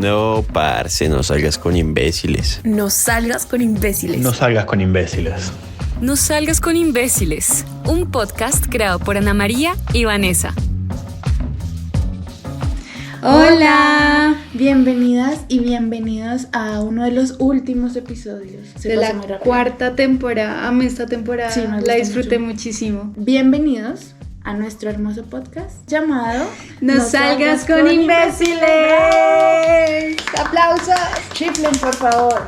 No, parce, no salgas con imbéciles. No salgas con imbéciles. No salgas con imbéciles. No salgas con imbéciles. Un podcast creado por Ana María y Vanessa. Hola, bienvenidas y bienvenidos a uno de los últimos episodios de la cuarta temporada. Amé esta temporada, sí, la disfruté muchísimo. Bienvenidos a nuestro hermoso podcast llamado No salgas con imbéciles. ¡Aplausos! Chiflen, por favor.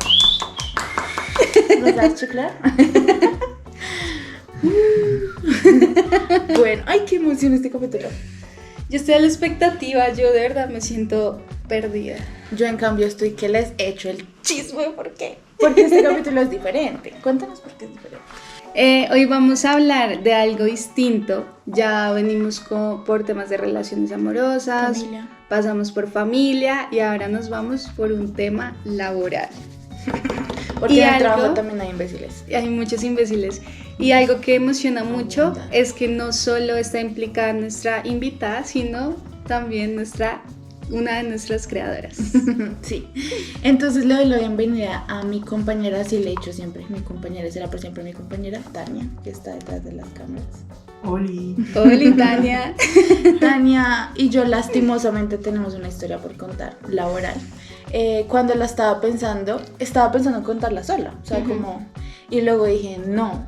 ¿Nos das chiflar? Bueno, ay, qué emoción este capítulo. Yo estoy a la expectativa, yo de verdad me siento perdida. Yo en cambio estoy que les echo el chisme, ¿por qué? Porque este capítulo es diferente. Cuéntanos por qué es diferente. Hoy vamos a hablar de algo distinto. Ya venimos por temas de relaciones amorosas, Familia. pasamos por familia y ahora nos vamos por un tema laboral. Porque Y en el algo- trabajo también hay imbéciles. Hay muchos imbéciles. Y algo que emociona mucho es que no solo está implicada nuestra invitada, sino también una de nuestras creadoras. Sí. Entonces le doy la bienvenida a mi compañera, así le he dicho siempre, mi compañera, será por siempre mi compañera, Tania, que está detrás de las cámaras. Oli. Hola, Tania. Tania y yo lastimosamente tenemos una historia por contar, laboral. Cuando la estaba pensando en contarla sola, o sea, y luego dije, no,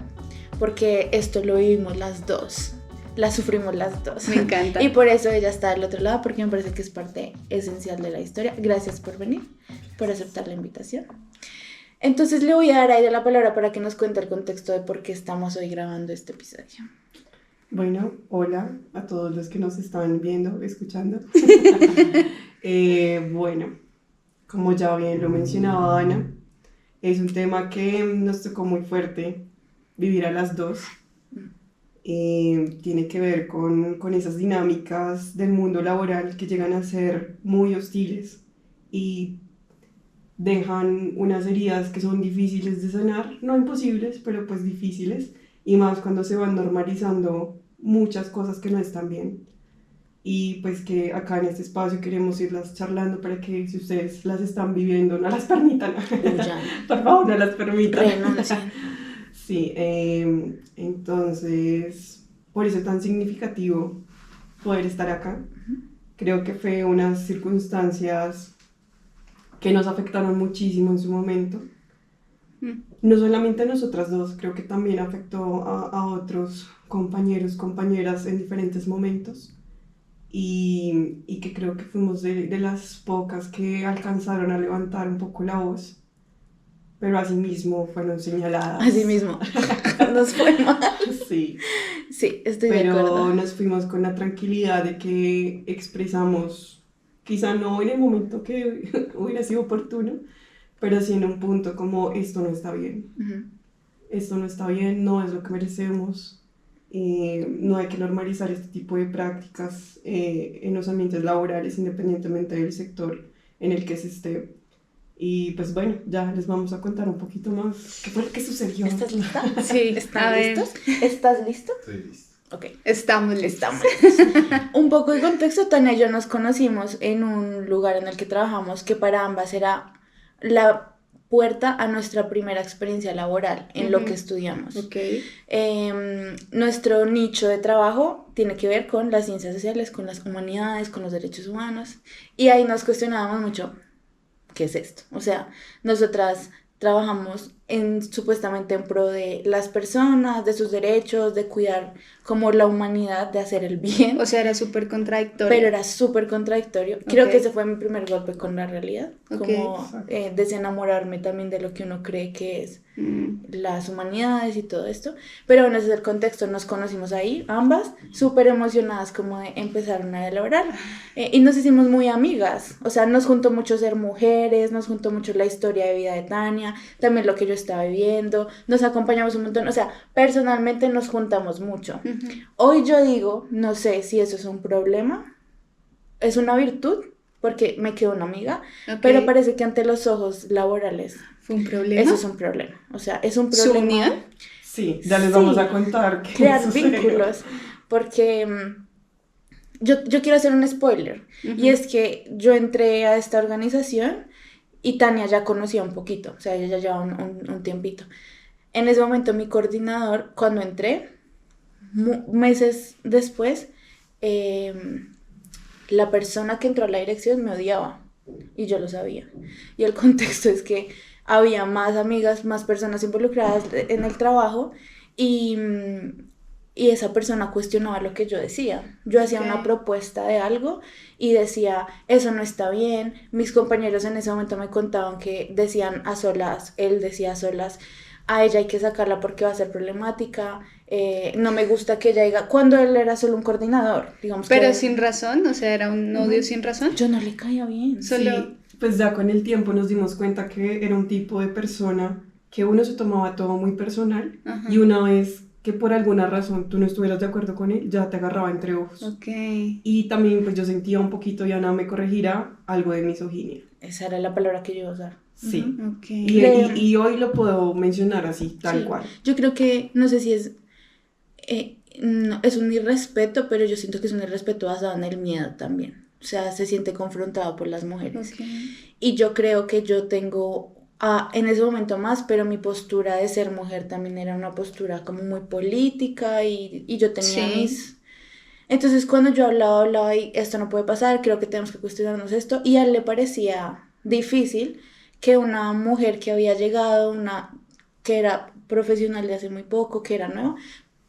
porque esto lo vivimos las dos, la sufrimos las dos. Me encanta. Y por eso ella está del otro lado, porque me parece que es parte esencial de la historia. Gracias por venir, por aceptar la invitación. Entonces le voy a dar a ella la palabra para que nos cuente el contexto de por qué estamos hoy grabando este episodio. Bueno, hola a todos los que nos están viendo, escuchando. Bueno, como ya bien lo mencionaba Ana, es un tema que nos tocó muy fuerte vivir a las dos. Tiene que ver con esas dinámicas del mundo laboral que llegan a ser muy hostiles y dejan unas heridas que son difíciles de sanar, no imposibles, pero pues difíciles, y más cuando se van normalizando muchas cosas que no están bien. Y pues que acá en este espacio queremos irlas charlando para que si ustedes las están viviendo no las permitan. Por favor, no las permitan. Renuncien. Sí, entonces por eso es tan significativo poder estar acá. Creo que fue unas circunstancias que nos afectaron muchísimo en su momento. No solamente a nosotras dos, creo que también afectó a otros compañeros, compañeras en diferentes momentos. Y que creo que fuimos de las pocas que alcanzaron a levantar un poco la voz, pero asimismo fueron señaladas. Así mismo, nos fue mal. Sí, Sí, estoy de acuerdo. pero nos fuimos con la tranquilidad de que expresamos, quizá no en el momento que hubiera sido oportuno, pero sí en un punto como esto no está bien. Esto no está bien, no es lo que merecemos. No hay que normalizar este tipo de prácticas en los ambientes laborales, independientemente del sector en el que se esté. Y pues bueno, ya les vamos a contar un poquito más qué fue lo que sucedió. ¿Estás lista? Sí, ¿Están listos? ¿Estás listo? Estoy listo. Ok. Estamos listos. Un poco de contexto, Tania y yo nos conocimos en un lugar en el que trabajamos que para ambas era la puerta a nuestra primera experiencia laboral en lo que estudiamos. Ok. Nuestro nicho de trabajo tiene que ver con las ciencias sociales, con las humanidades, con los derechos humanos, y ahí nos cuestionábamos mucho, ¿qué es esto? O sea, nosotras trabajamos supuestamente en pro de las personas, de sus derechos, de cuidar como la humanidad, de hacer el bien. O sea, era súper contradictorio. Pero era súper contradictorio. Creo Ok. que ese fue mi primer golpe con la realidad. Ok. Como desenamorarme también de lo que uno cree que es las humanidades y todo esto. Pero bueno, ese es el contexto. Nos conocimos ahí, ambas, súper emocionadas como de empezar una de laboral. Y nos hicimos muy amigas. O sea, nos juntó mucho ser mujeres, nos juntó mucho la historia de vida de Tania, también lo que yo estaba viviendo. Nos acompañamos un montón. O sea, personalmente nos juntamos mucho. Hoy yo digo, no sé si eso es un problema, es una virtud, porque me quedó una amiga, Ok. pero parece que ante los ojos laborales ¿Fue un problema? eso es un problema. O sea, es un ¿Su problema. unión? Sí, ya les vamos a contar qué Crear sucedió. vínculos, porque yo quiero hacer un spoiler, y es que yo entré a esta organización y Tania ya conocía un poquito, o sea, ella ya llevaba un tiempito. En ese momento mi coordinador, cuando entré, meses después, la persona que entró a la dirección me odiaba y yo lo sabía. Y el contexto es que había más amigas, más personas involucradas en el trabajo y esa persona cuestionaba lo que yo decía. Yo hacía una propuesta de algo y decía, eso no está bien. Mis compañeros en ese momento me contaban que decían a solas, él decía a solas, a ella hay que sacarla porque va a ser problemática, no me gusta que ella diga, cuando él era solo un coordinador, digamos. Pero que sin razón, o sea, era un odio sin razón. yo no le caía bien. Solo... Sí, pues ya con el tiempo nos dimos cuenta que era un tipo de persona que uno se tomaba todo muy personal. Ajá. Y una vez que por alguna razón tú no estuvieras de acuerdo con él, ya te agarraba entre ojos. Ok. Y también pues yo sentía un poquito, y Ana me corregirá, algo de misoginia. Esa era la palabra que yo iba a usar. Sí. Ok. Y hoy lo puedo mencionar así, tal Sí. cual. Yo creo que, no sé si es, no, es un irrespeto, pero yo siento que es un irrespeto basado en el miedo también. O sea, se siente confrontado por las mujeres. Ok. Y yo creo que yo tengo, en ese momento más, pero mi postura de ser mujer también era una postura como muy política y yo tenía Sí. mis... Entonces cuando yo hablaba y esto no puede pasar, creo que tenemos que cuestionarnos esto, y a él le parecía difícil que una mujer que había llegado, que era profesional de hace muy poco, que era nueva,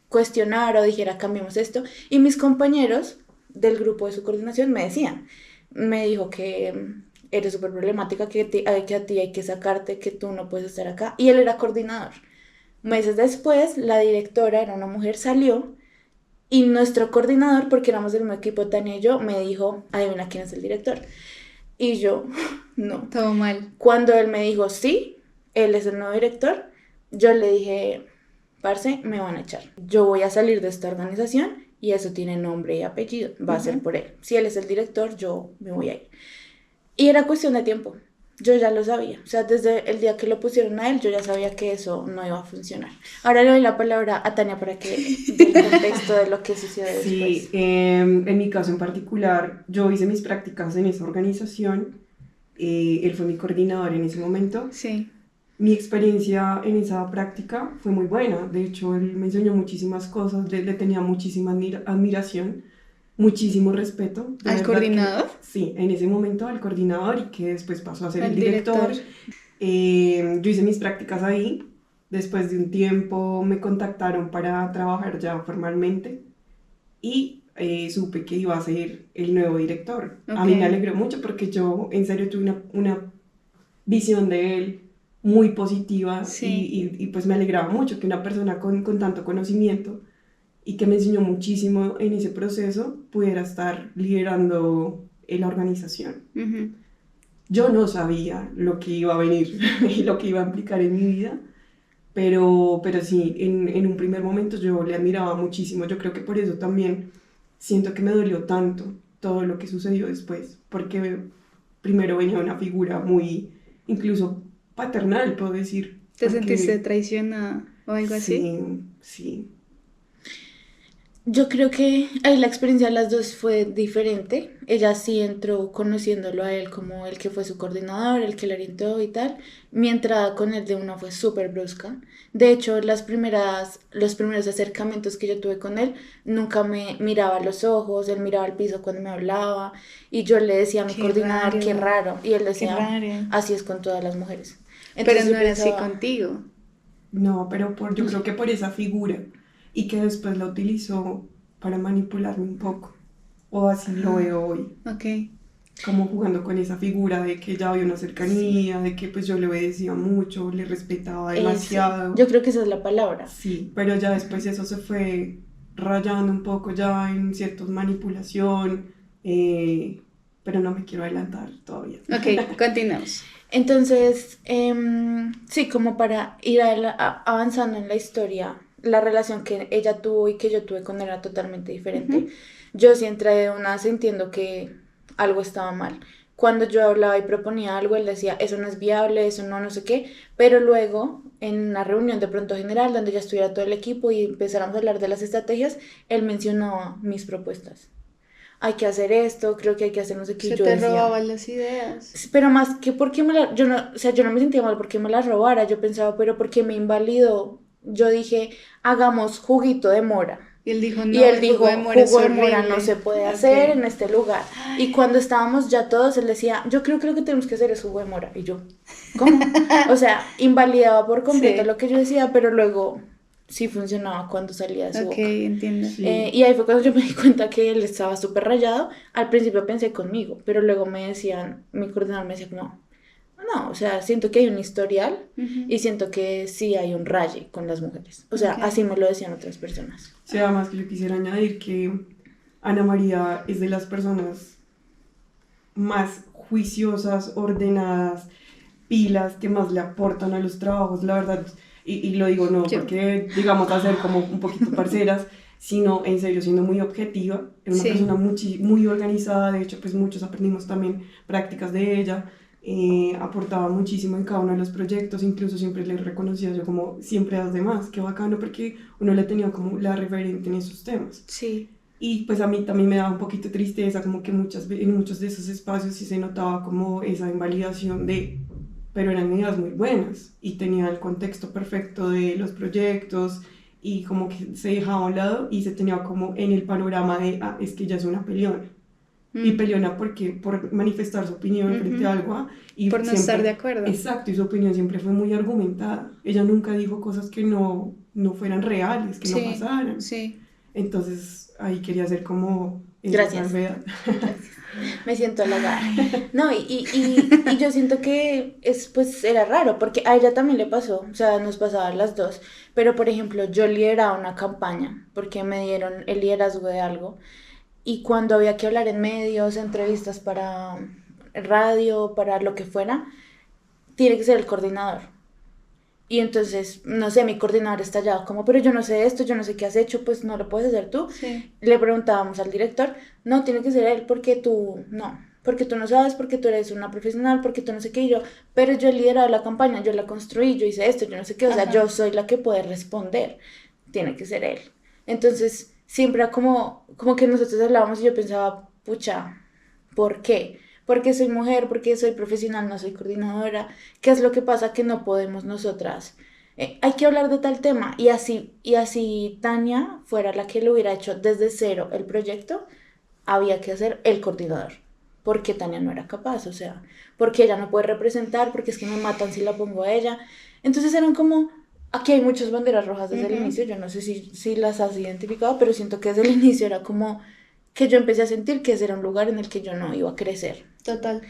cuestionara o dijera cambiemos esto, y mis compañeros del grupo de su coordinación me dijo que eres súper problemática, que a ti hay que sacarte, que tú no puedes estar acá, y él era coordinador. Meses después, la directora, era una mujer, salió, y nuestro coordinador, porque éramos del mismo equipo, Tania y yo, me dijo, adivina quién es el director. Y yo, no. Todo mal. Cuando él me dijo, sí, él es el nuevo director, yo le dije, parce, me van a echar. Yo voy a salir de esta organización y eso tiene nombre y apellido, va a ser por él. Si él es el director, yo me voy a ir. Y era cuestión de tiempo, yo ya lo sabía. O sea, desde el día que lo pusieron a él, yo ya sabía que eso no iba a funcionar. Ahora le doy la palabra a Tania para que dé el contexto de lo que sucedió después. Sí, en mi caso en particular, yo hice mis prácticas en esa organización. Él fue mi coordinador en ese momento. Sí. Mi experiencia en esa práctica fue muy buena. De hecho, él me enseñó muchísimas cosas, le tenía muchísima admiración, muchísimo respeto. De ¿Al verdad coordinador? Sí, en ese momento al coordinador, y que después pasó a ser el Al director. director. Yo hice mis prácticas ahí. Después de un tiempo me contactaron para trabajar ya formalmente y supe que iba a ser el nuevo director. A mí me alegró mucho porque yo en serio tuve una visión de él muy positiva. Sí. Y pues me alegraba mucho que una persona con tanto conocimiento y que me enseñó muchísimo en ese proceso pudiera estar liderando la organización. Ujú. Yo no sabía lo que iba a venir y lo que iba a implicar en mi vida, pero sí, en un primer momento yo le admiraba muchísimo. Yo creo que por eso también siento que me dolió tanto todo lo que sucedió después, porque primero venía una figura muy, incluso paternal, puedo decir. ¿Te porque- sentiste traicionada o algo así? Sí, sí. Yo creo que ahí la experiencia de las dos fue diferente. Ella sí entró conociéndolo a él como el que fue su coordinador, el que le orientó y tal. Mi entrada con él de una fue súper brusca. De hecho, los primeros acercamientos que yo tuve con él, nunca me miraba a los ojos, él miraba al piso cuando me hablaba y yo le decía a mi Qué coordinador, raro. qué raro. Y él decía, raro. así es con todas las mujeres. Pero Entonces no yo era así pensaba, contigo. No, pero yo creo que por esa figura, y que después la utilizó para manipularme un poco, o así lo veo hoy, Ok. como jugando con esa figura de que ya había una cercanía, de que pues yo le obedecía mucho, le respetaba demasiado. eso. Yo creo que esa es la palabra. Sí, pero ya después eso se fue rayando un poco ya en cierta manipulación, pero no me quiero adelantar todavía. Ok, continuamos. Entonces, sí, como para ir avanzando en la historia, la relación que ella tuvo y que yo tuve con él era totalmente diferente. Ujú. Yo sí entré de una sintiendo que algo estaba mal. Cuando yo hablaba y proponía algo, él decía, eso no es viable, eso no sé qué, pero luego, en una reunión de pronto general, donde ya estuviera todo el equipo y empezáramos a hablar de las estrategias, él mencionaba mis propuestas. hay que hacer esto, creo que hay que hacer no sé qué. Se Yo te decía, robaban las ideas. pero más que porque yo no me sentía mal porque me la robara, yo pensaba, pero porque me invalidó. Yo dije, hagamos juguito de mora. Y él dijo, no, Y él el dijo, jugo de mora es jugo de mora horrible. no se puede Ok. hacer en este lugar. Y cuando estábamos ya todos, él decía, yo creo que lo que tenemos que hacer es jugo de mora. Y yo, ¿cómo? O sea, invalidaba por completo Sí. lo que yo decía, pero luego sí funcionaba cuando salía de su Ok, boca. entiendo. Sí. Y ahí fue cuando yo me di cuenta que él estaba súper rayado. Al principio pensé conmigo, pero luego me decían, mi coordinador me decía, no, o sea, siento que hay un historial Ujú. y siento que sí hay un raye con las mujeres. O sea, Ok. así me lo decían otras personas. Sí, además que yo quisiera añadir que Ana María es de las personas más juiciosas, ordenadas, pilas, que más le aportan a los trabajos, la verdad, y lo digo no Yo. porque digamos a ser como un poquito parceras, sino en serio siendo muy objetiva, era una Sí. persona muy organizada, de hecho pues muchos aprendimos también prácticas de ella, aportaba muchísimo en cada uno de los proyectos, incluso siempre le reconocía yo como siempre das de más, qué bacano porque uno le tenía como la referente en esos temas. Sí. Y pues a mí también me daba un poquito de tristeza, como que en muchos de esos espacios sí se notaba como esa invalidación pero eran ideas muy buenas y tenía el contexto perfecto de los proyectos y como que se dejaba a un lado y se tenía como en el panorama de, es que ella es una peleona. Y peleona porque por manifestar su opinión frente a algo. Y Por no siempre- estar de acuerdo. Exacto, y su opinión siempre fue muy argumentada. Ella nunca dijo cosas que no fueran reales, que no Sí, pasaran. sí. Entonces ahí quería hacer como esa Gracias. salvedad. Me siento halagada. No, y yo siento que pues era raro, porque a ella también le pasó, o sea, nos pasaba a las dos. Pero, por ejemplo, yo lideraba una campaña, porque me dieron el liderazgo de algo. Y cuando había que hablar en medios, entrevistas para radio, para lo que fuera, tiene que ser el coordinador. Y entonces, no sé, mi coordinador estallado como, pero yo no sé esto, yo no sé qué has hecho, pues no lo puedes hacer tú. Sí. Le preguntábamos al director, no, tiene que ser él porque tú no sabes, porque tú eres una profesional, porque tú no sé qué, y yo, pero yo he liderado la campaña, yo la construí, yo hice esto, yo no sé qué, o sea, Ajá. yo soy la que puede responder, tiene que ser él. Entonces, siempre era como que nosotros hablábamos y yo pensaba, pucha, ¿por qué? Porque soy mujer, porque soy profesional, no soy coordinadora. ¿Qué es lo que pasa que no podemos nosotras? Hay que hablar de tal tema. Y así Tania fuera la que lo hubiera hecho desde cero el proyecto, había que hacer el coordinador. Porque Tania no era capaz, o sea, porque ella no puede representar, porque es que me matan si la pongo a ella. Entonces eran como, aquí hay muchas banderas rojas desde el inicio, yo no sé si las has identificado, pero siento que desde el inicio era como que yo empecé a sentir que ese era un lugar en el que yo no iba a crecer. Total.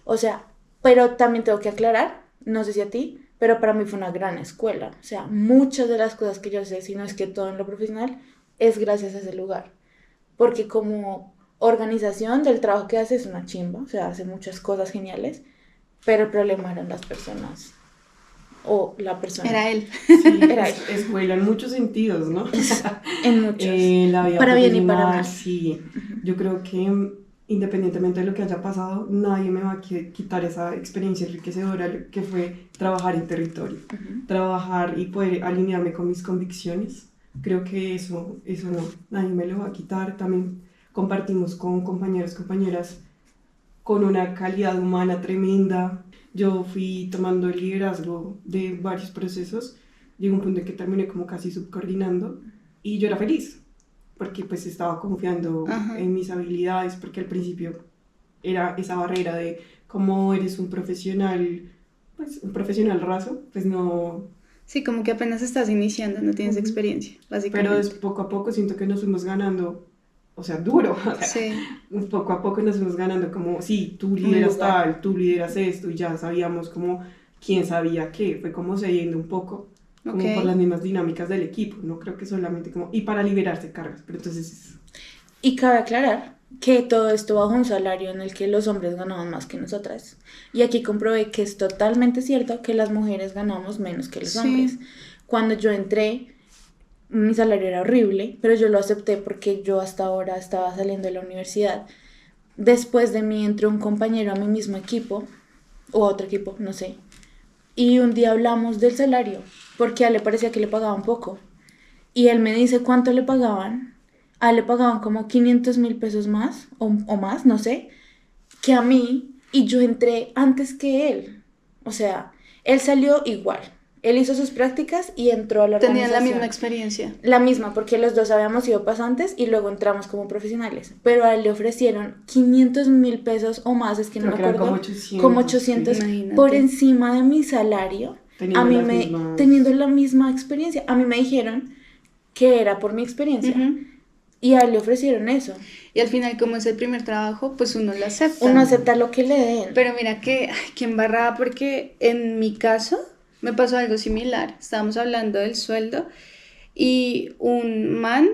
O sea, pero también tengo que aclarar, no sé si a ti, pero para mí fue una gran escuela. O sea, muchas de las cosas que yo sé, si no es que todo en lo profesional, es gracias a ese lugar. Porque como organización del trabajo que hace es una chimba, o sea, hace muchas cosas geniales, pero el problema eran las personas. O la persona. Era él. Sí, Era escuela en muchos sentidos, ¿no? En muchos. La vida Para bien y para profesional, mal. sí. Yo creo que independientemente de lo que haya pasado, nadie me va a quitar esa experiencia enriquecedora que fue trabajar en territorio, trabajar y poder alinearme con mis convicciones. Creo que eso no, nadie me lo va a quitar. También compartimos con compañeros, compañeras con una calidad humana tremenda. Yo fui tomando el liderazgo de varios procesos. Llegó un punto en que terminé como casi subcoordinando y yo era feliz porque pues estaba confiando en mis habilidades, porque al principio era esa barrera de cómo eres un profesional, pues un profesional raso, pues no. Sí, como que apenas estás iniciando, no tienes experiencia, básicamente. Pero poco a poco siento que nos fuimos ganando, o sea, duro. O sea, Sí. poco a poco nos fuimos ganando como, sí, tú lideras tal, tú lideras esto, y ya sabíamos como quién sabía qué, fue como cediendo un poco, como Ok. por las mismas dinámicas del equipo, no creo que solamente como, y para liberarse cargas, pero entonces, Y cabe aclarar que todo esto bajo un salario en el que los hombres ganaban más que nosotras. Y aquí comprobé que es totalmente cierto que las mujeres ganamos menos que los Sí. hombres. Cuando yo entré, mi salario era horrible, pero yo lo acepté porque yo hasta ahora estaba saliendo de la universidad. Después de mí entró un compañero a mi mismo equipo, o a otro equipo, no sé. Y un día hablamos del salario, porque a él le parecía que le pagaban poco. Y él me dice cuánto le pagaban. a él le pagaban como 500.000 pesos más o más, no sé, que a mí, y yo entré antes que él. O sea, él salió igual. Él hizo sus prácticas y entró a la Tenían organización. la misma experiencia. La misma, porque los dos habíamos sido pasantes y luego entramos como profesionales. Pero a él le ofrecieron 500.000 pesos o más, es que no Creo me que eran acuerdo. como 800, Como 800 sí. Imagínate. por encima de mi salario. Teniendo la misma experiencia. A mí me dijeron que era por mi experiencia. Ujú. Y a él le ofrecieron eso. Y al final, como es el primer trabajo, pues uno lo acepta. Uno acepta lo que le den. Pero mira que embarrada, porque en mi caso me pasó algo similar. Estábamos hablando del sueldo y un man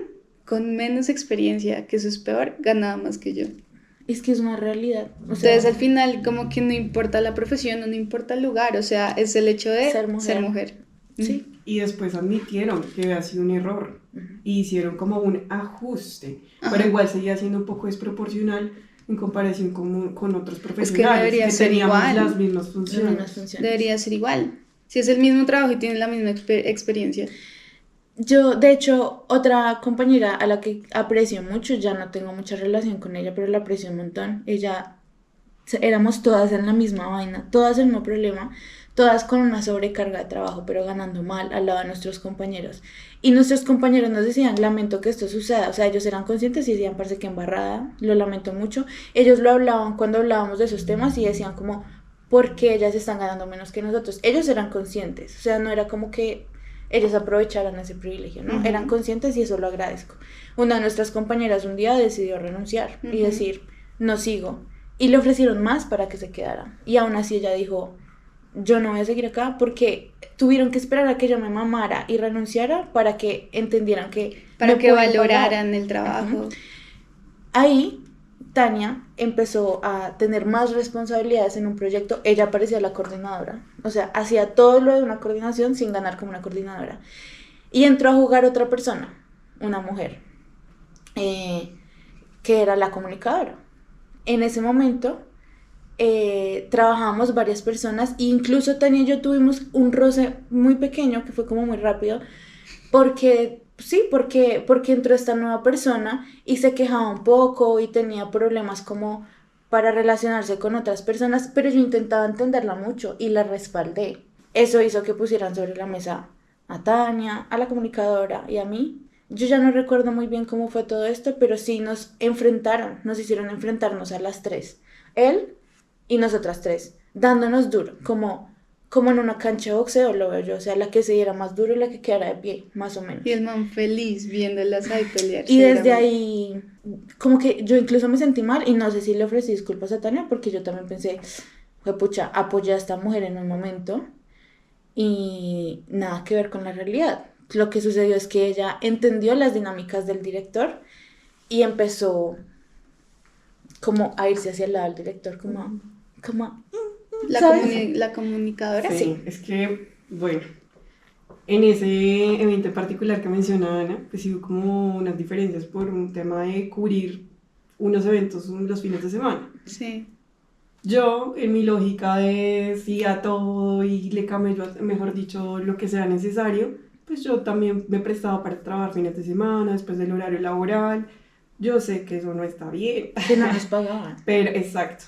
con menos experiencia, que eso es peor, ganaba más que yo. Es que es una realidad. O sea, Entonces al final como que no importa la profesión, no importa el lugar, o sea, es el hecho de Ser mujer. Sí. Y después admitieron que había sido un error y hicieron como un ajuste, Ajá. pero igual seguía siendo un poco desproporcional en comparación con otros profesionales debería ser teníamos igual. las mismas las funciones. mismas funciones. Debería ser igual. Si es el mismo trabajo y tienen la misma experiencia. Yo, de hecho, otra compañera a la que aprecio mucho, ya no tengo mucha relación con ella, pero la aprecio un montón. Éramos todas en la misma vaina, todas el mismo problema, todas con una sobrecarga de trabajo, pero ganando mal al lado de nuestros compañeros. Y nuestros compañeros nos decían, lamento que esto suceda. O sea, ellos eran conscientes y decían, parece que embarrada, lo lamento mucho. Ellos lo hablaban cuando hablábamos de esos temas y decían como, ¿por qué ellas están ganando menos que nosotros? Ellos eran conscientes, o sea, no era como que ellos aprovecharan ese privilegio, ¿no? Ujú. Eran conscientes y eso lo agradezco. Una de nuestras compañeras un día decidió renunciar y Ujú. decir, no sigo. Y le ofrecieron más para que se quedara. Y aún así ella dijo, yo no voy a seguir acá porque tuvieron que esperar a que yo me mamara y renunciara para que entendieran que Para me que pueden valoraran pagar. el trabajo. Ahí Tania empezó a tener más responsabilidades en un proyecto. Ella parecía la coordinadora, o sea, hacía todo lo de una coordinación sin ganar como una coordinadora. Y entró a jugar otra persona, una mujer, que era la comunicadora. En ese momento trabajábamos varias personas e incluso Tania y yo tuvimos un roce muy pequeño que fue como muy rápido porque entró esta nueva persona y se quejaba un poco y tenía problemas como para relacionarse con otras personas, pero yo intentaba entenderla mucho y la respaldé. Eso hizo que pusieran sobre la mesa a Tania, a la comunicadora y a mí. Yo ya no recuerdo muy bien cómo fue todo esto, pero sí nos hicieron enfrentarnos a las tres, él y nosotras tres, dándonos duro, como en una cancha de boxeo lo veo yo, o sea, la que se diera más duro y la que quedara de pie, más o menos. Y el man feliz viéndolas ahí pelear. Y desde seguramente. ahí, como que yo incluso me sentí mal y no sé si le ofrecí disculpas a Tania porque yo también pensé, pucha, apoyé a esta mujer en un momento y nada que ver con la realidad. Lo que sucedió es que ella entendió las dinámicas del director y empezó como a irse hacia el lado del director, como ¿sabes? La comunicadora. Sí, es que, bueno, en ese evento en particular que mencionaba Ana, pues hubo como unas diferencias por un tema de cubrir unos eventos los fines de semana. Sí. Yo, en mi lógica de sí a todo y le camello, mejor dicho, lo que sea necesario, pues yo también me prestaba para trabajar fines de semana, después del horario laboral. Yo sé que eso no está bien. Que no nos pagaban. Pero, exacto.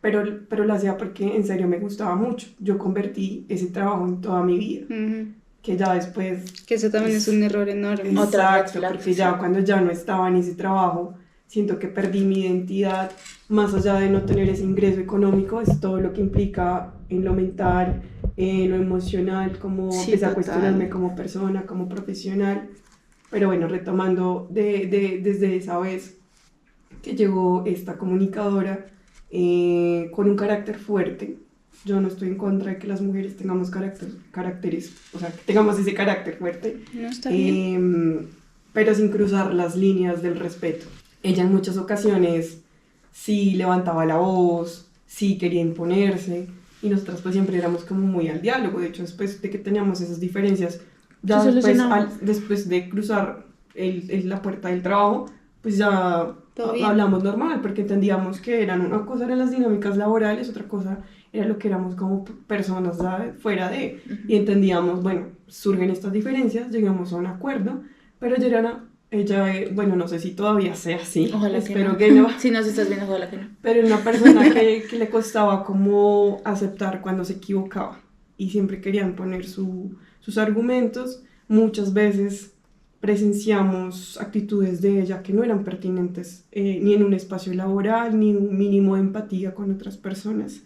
Pero lo hacía porque en serio me gustaba mucho. Yo convertí ese trabajo en toda mi vida. Ujú. Que ya después... Que eso también es un error enorme. Otra red Exacto, flag, porque sí. ya cuando ya no estaba en ese trabajo, siento que perdí mi identidad. Más allá de no tener ese ingreso económico, es todo lo que implica en lo mental, en lo emocional, como Sí, empecé a total. cuestionarme como persona, como profesional. Pero bueno, retomando desde esa vez que llegó esta comunicadora con un carácter fuerte. Yo no estoy en contra de que las mujeres tengamos caracteres, o sea, que tengamos ese carácter fuerte, No está bien. pero sin cruzar las líneas del respeto. Ella en muchas ocasiones sí levantaba la voz, sí quería imponerse, y nosotras pues siempre éramos como muy al diálogo. De hecho, después de que teníamos esas diferencias, ya Se después, solucionaba. después de cruzar la puerta del trabajo, pues ya Todo bien. hablamos normal, porque entendíamos que una cosa eran las dinámicas laborales, otra cosa era lo que éramos como personas, ¿sabes? Fuera de, y entendíamos, bueno, surgen estas diferencias, llegamos a un acuerdo, pero ya era Ella, bueno, no sé si todavía sea así, Ojalá espero que que no, Si nos estás viendo, ojalá que no. pero una persona que le costaba como aceptar cuando se equivocaba y siempre querían poner sus argumentos. Muchas veces presenciamos actitudes de ella que no eran pertinentes ni en un espacio laboral, ni un mínimo de empatía con otras personas.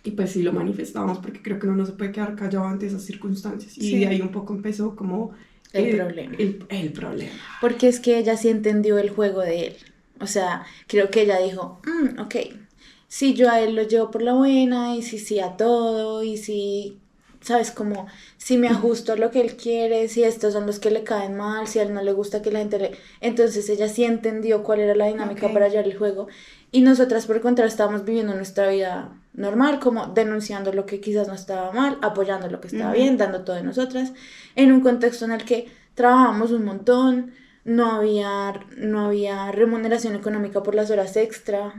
Y pues sí lo manifestábamos porque creo que uno no se puede quedar callado ante esas circunstancias. Y Sí. de ahí un poco empezó como El problema. El problema. Porque es que ella sí entendió el juego de él. O sea, creo que ella dijo, ok, si yo a él lo llevo por la buena, y si sí a todo, y si, ¿sabes? Como, si me ajusto a lo que él quiere, si estos son los que le caen mal, si a él no le gusta que la gente le... Entonces ella sí entendió cuál era la dinámica Ok. para llevar el juego. Y nosotras, por el contrario, estábamos viviendo nuestra vida normal, como denunciando lo que quizás no estaba mal, apoyando lo que estaba bien, dando todo de nosotras, en un contexto en el que trabajábamos un montón, no había remuneración económica por las horas extra,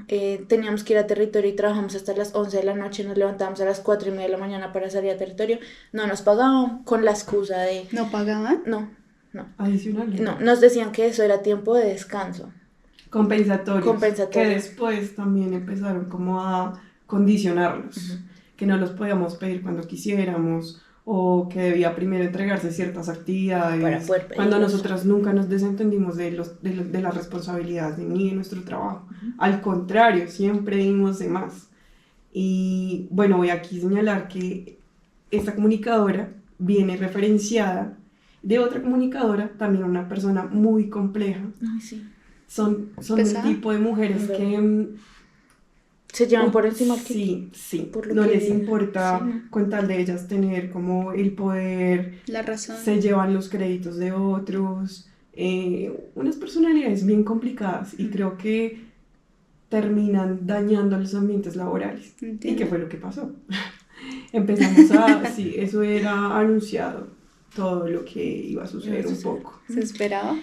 teníamos que ir a territorio y trabajamos hasta las 11 de la noche, nos levantábamos a las 4:30 de la mañana para salir a territorio, no nos pagaban con la excusa de... ¿No pagaban? No, Adicional. nos decían que eso era tiempo de descanso. Compensatorios. Compensatorios. Que después también empezaron como a condicionarlos. Que no los podíamos pedir cuando quisiéramos. O que debía primero entregarse ciertas actividades. Para poder pedirlos. Cuando nosotras nunca nos desentendimos de las responsabilidades ni de nuestro trabajo. Al contrario, siempre dimos de más. Y bueno, voy aquí a señalar que esta comunicadora viene referenciada de otra comunicadora, también una persona muy compleja. Ay, sí. Son el ¿Pesada? tipo de mujeres ¿Verdad? que... Se llevan por encima que... Sí, por lo no que- les importa sí, no. con tal de ellas tener como el poder, La razón. se llevan los créditos de otros, unas personalidades bien complicadas y creo que terminan dañando los ambientes laborales. Entiendo. ¿Y qué fue lo que pasó? Empezamos sí, eso era anunciado, todo lo que iba a suceder un poco. ¿Se esperaba?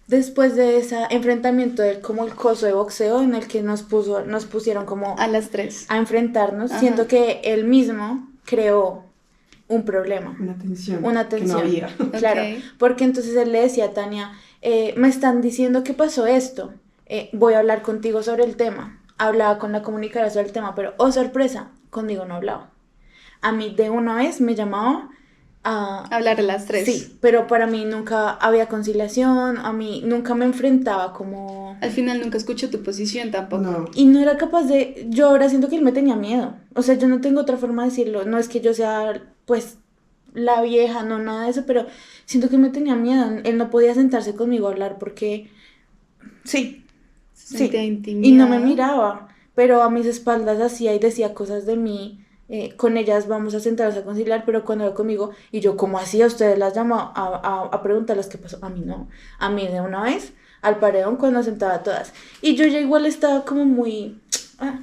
Después de ese enfrentamiento del como el coso de boxeo en el que nos pusieron como A las 3. a enfrentarnos, Ajá. siento que él mismo creó un problema, Una tensión, una tensión. que no había. Claro, Ok. porque entonces él le decía a Tania, me están diciendo que pasó esto, voy a hablar contigo sobre el tema. Hablaba con la comunicadora sobre el tema, pero, oh sorpresa, conmigo no hablaba. A mí de una vez me llamaba a... Hablar a las 3. Sí, pero para mí nunca había conciliación, a mí nunca me enfrentaba como... Al final nunca escucho tu posición tampoco. No. Y no era capaz de... Yo ahora siento que él me tenía miedo. O sea, yo no tengo otra forma de decirlo. No es que yo sea, pues, la vieja, no, nada de eso, pero siento que me tenía miedo. Él no podía sentarse conmigo a hablar porque... Sí, Se sí. sentía Y intimidado. no me miraba, pero a mis espaldas hacía y decía cosas de mí. Con ellas vamos a sentarnos a conciliar, pero cuando era conmigo, y yo, ¿cómo hacía? Ustedes las llamó a preguntarles qué pasó. A mí no, a mí de una vez, al paredón cuando sentaba a todas. Y yo ya igual estaba como muy,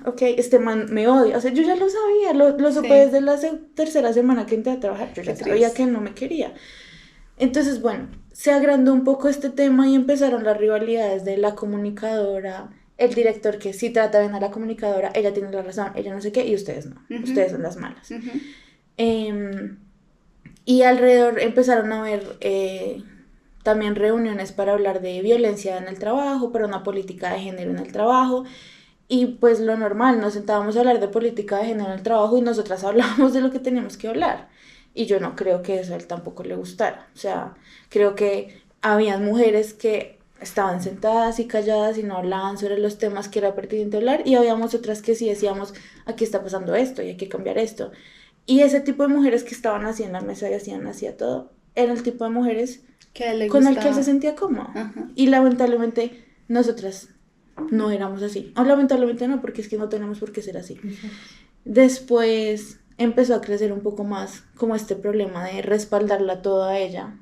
ok, este man me odia. O sea, yo ya lo sabía, lo supe Sí. desde la tercera semana que entré a trabajar, yo ya Qué sabía triste. que no me quería. Entonces, bueno, se agrandó un poco este tema y empezaron las rivalidades de la comunicadora, el director que sí trata bien a la comunicadora, ella tiene la razón, ella no sé qué, y ustedes no, Ujú. ustedes son las malas. Ujú. Y alrededor empezaron a haber también reuniones para hablar de violencia en el trabajo, para una política de género en el trabajo. Y pues lo normal, nos sentábamos a hablar de política de género en el trabajo y nosotras hablábamos de lo que teníamos que hablar. Y yo no creo que eso a él tampoco le gustara. O sea, creo que habían mujeres que estaban sentadas y calladas y no hablaban sobre los temas que era pertinente hablar, y habíamos otras que sí decíamos, aquí está pasando esto y hay que cambiar esto. Y ese tipo de mujeres que estaban así en la mesa y hacía todo, era el tipo de mujeres Que a él le con el que gustaba. él se sentía cómodo. Ajá. Y lamentablemente nosotras no éramos así. O lamentablemente no, porque es que no tenemos por qué ser así. Después empezó a crecer un poco más como este problema de respaldarla toda a ella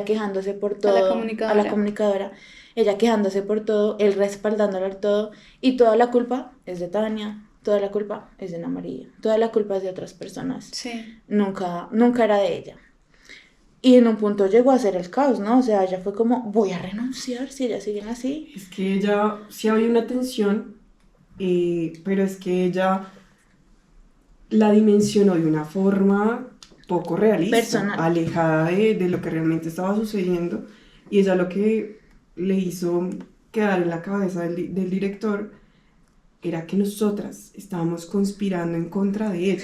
quejándose por todo, comunicadora. a la comunicadora, ella quejándose por todo, él respaldándola en todo, y toda la culpa es de Tania, toda la culpa es de Ana María, toda la culpa es de otras personas, Sí. nunca era de ella. Y en un punto llegó a ser el caos, ¿no? O sea, ella fue como, voy a renunciar si ellas siguen así. Es que ella, sí había una tensión, pero es que ella la dimensionó de una forma poco realista, Personal. alejada de lo que realmente estaba sucediendo. Y ella lo que le hizo quedar en la cabeza del director era que nosotras estábamos conspirando en contra de él,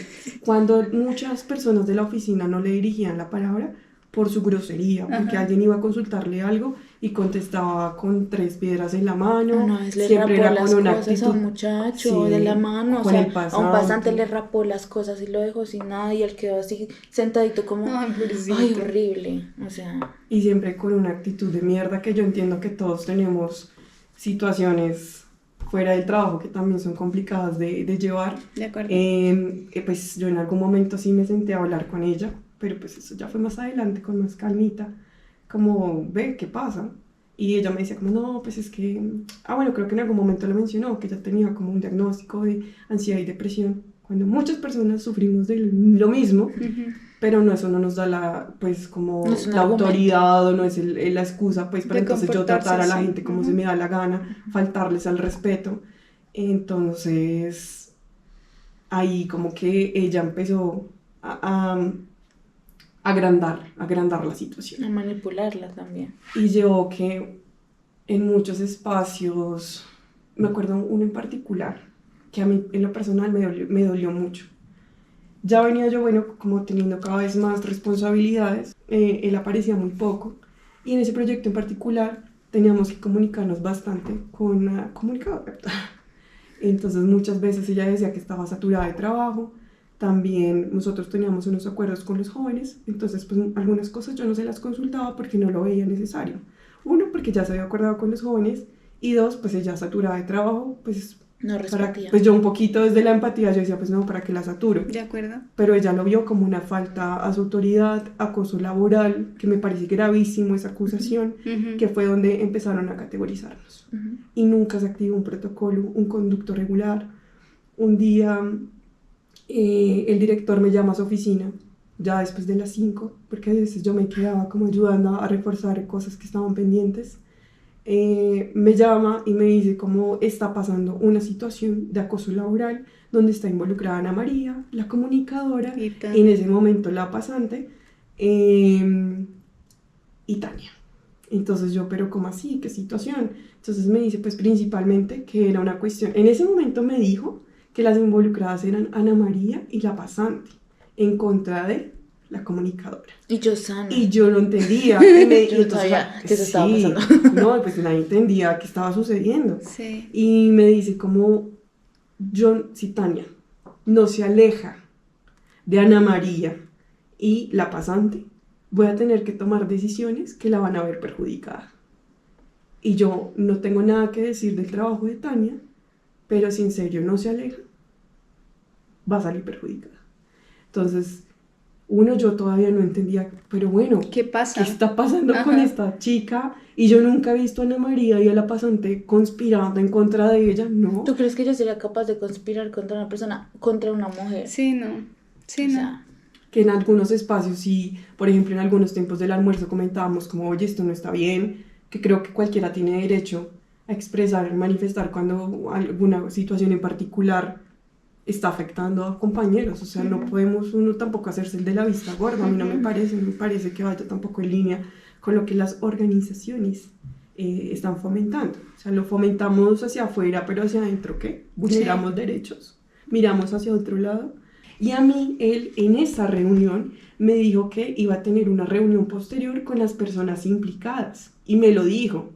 cuando muchas personas de la oficina no le dirigían la palabra por su grosería, porque alguien iba a consultarle algo y contestaba con 3 piedras en la mano. Una vez le siempre rapó era las con una cosas a actitud, un muchacho sí, de la mano, o con sea, el a un pasante pasante. le rapó las cosas y lo dejó sin nada y él quedó así sentadito como, Ay, pobrecito. ay, horrible, o sea, Y siempre con una actitud de mierda, que yo entiendo que todos tenemos situaciones fuera del trabajo que también son complicadas de llevar. De acuerdo. Pues yo en algún momento sí me senté a hablar con ella, pero pues eso ya fue más adelante, con más calmita, como, ve, ¿qué pasa? Y ella me decía como, no, pues es que, bueno, creo que en algún momento lo mencionó, que ella tenía como un diagnóstico de ansiedad y depresión, cuando muchas personas sufrimos de lo mismo, pero no, eso no nos da pues como No es un la argumento. autoridad, o no es la excusa, pues, para De entonces yo comportarse tratar a la así. gente como se me da la gana, faltarles al respeto. Entonces, ahí como que ella empezó a agrandar la situación. a manipularla también. Y llevó que en muchos espacios, me acuerdo uno en particular, que a mí en lo personal me dolió mucho. Ya venía yo, bueno, como teniendo cada vez más responsabilidades, él aparecía muy poco, y en ese proyecto en particular teníamos que comunicarnos bastante con una comunicadora. Entonces muchas veces ella decía que estaba saturada de trabajo. También nosotros teníamos unos acuerdos con los jóvenes, entonces pues algunas cosas yo no se las consultaba porque no lo veía necesario. Uno, porque ya se había acordado con los jóvenes, y dos, pues ella saturada de trabajo, pues, No respetía. pues yo un poquito desde la empatía, yo decía, pues no, ¿para qué la saturo? De acuerdo. Pero ella lo vio como una falta a su autoridad, acoso laboral, que me parece gravísimo esa acusación, que fue donde empezaron a categorizarnos. Y nunca se activó un protocolo, un conducto regular. Un día el director me llama a su oficina, ya después de las 5, porque a veces yo me quedaba como ayudando a reforzar cosas que estaban pendientes. Me llama y me dice cómo está pasando una situación de acoso laboral donde está involucrada Ana María, la comunicadora, y en ese momento la pasante, y Tania. Entonces yo, pero ¿cómo así? ¿Qué situación? Entonces me dice, pues principalmente que era una cuestión, en ese momento me dijo que las involucradas eran Ana María y la pasante, en contra de la comunicadora. Y yo sana. Y yo no entendía. Yo no sabía qué se estaba pasando. No, pues nadie entendía qué estaba sucediendo. Sí. Y me dice como, si Tania no se aleja de Ana María y la pasante, voy a tener que tomar decisiones que la van a ver perjudicada. Y yo no tengo nada que decir del trabajo de Tania, pero si en serio no se aleja, va a salir perjudicada. Entonces, yo todavía no entendía, pero bueno, ¿Qué pasa? ¿qué está pasando con esta chica? Y yo nunca he visto a Ana María y a la pasante conspirando en contra de ella, ¿no? ¿Tú crees que yo sería capaz de conspirar contra una persona, contra una mujer? Sí, no. Sí, O no. sea, Que en algunos espacios, sí, por ejemplo, en algunos tiempos del almuerzo comentábamos como, oye, esto no está bien, que creo que cualquiera tiene derecho a expresar, manifestar cuando alguna situación en particular está afectando a compañeros, o sea, no podemos uno tampoco hacerse el de la vista gorda, a mí no me parece que vaya tampoco en línea con lo que las organizaciones están fomentando, o sea, lo fomentamos hacia afuera, pero hacia adentro, ¿qué? Vulneramos derechos, miramos hacia otro lado, y a mí, él en esa reunión me dijo que iba a tener una reunión posterior con las personas implicadas, y me lo dijo,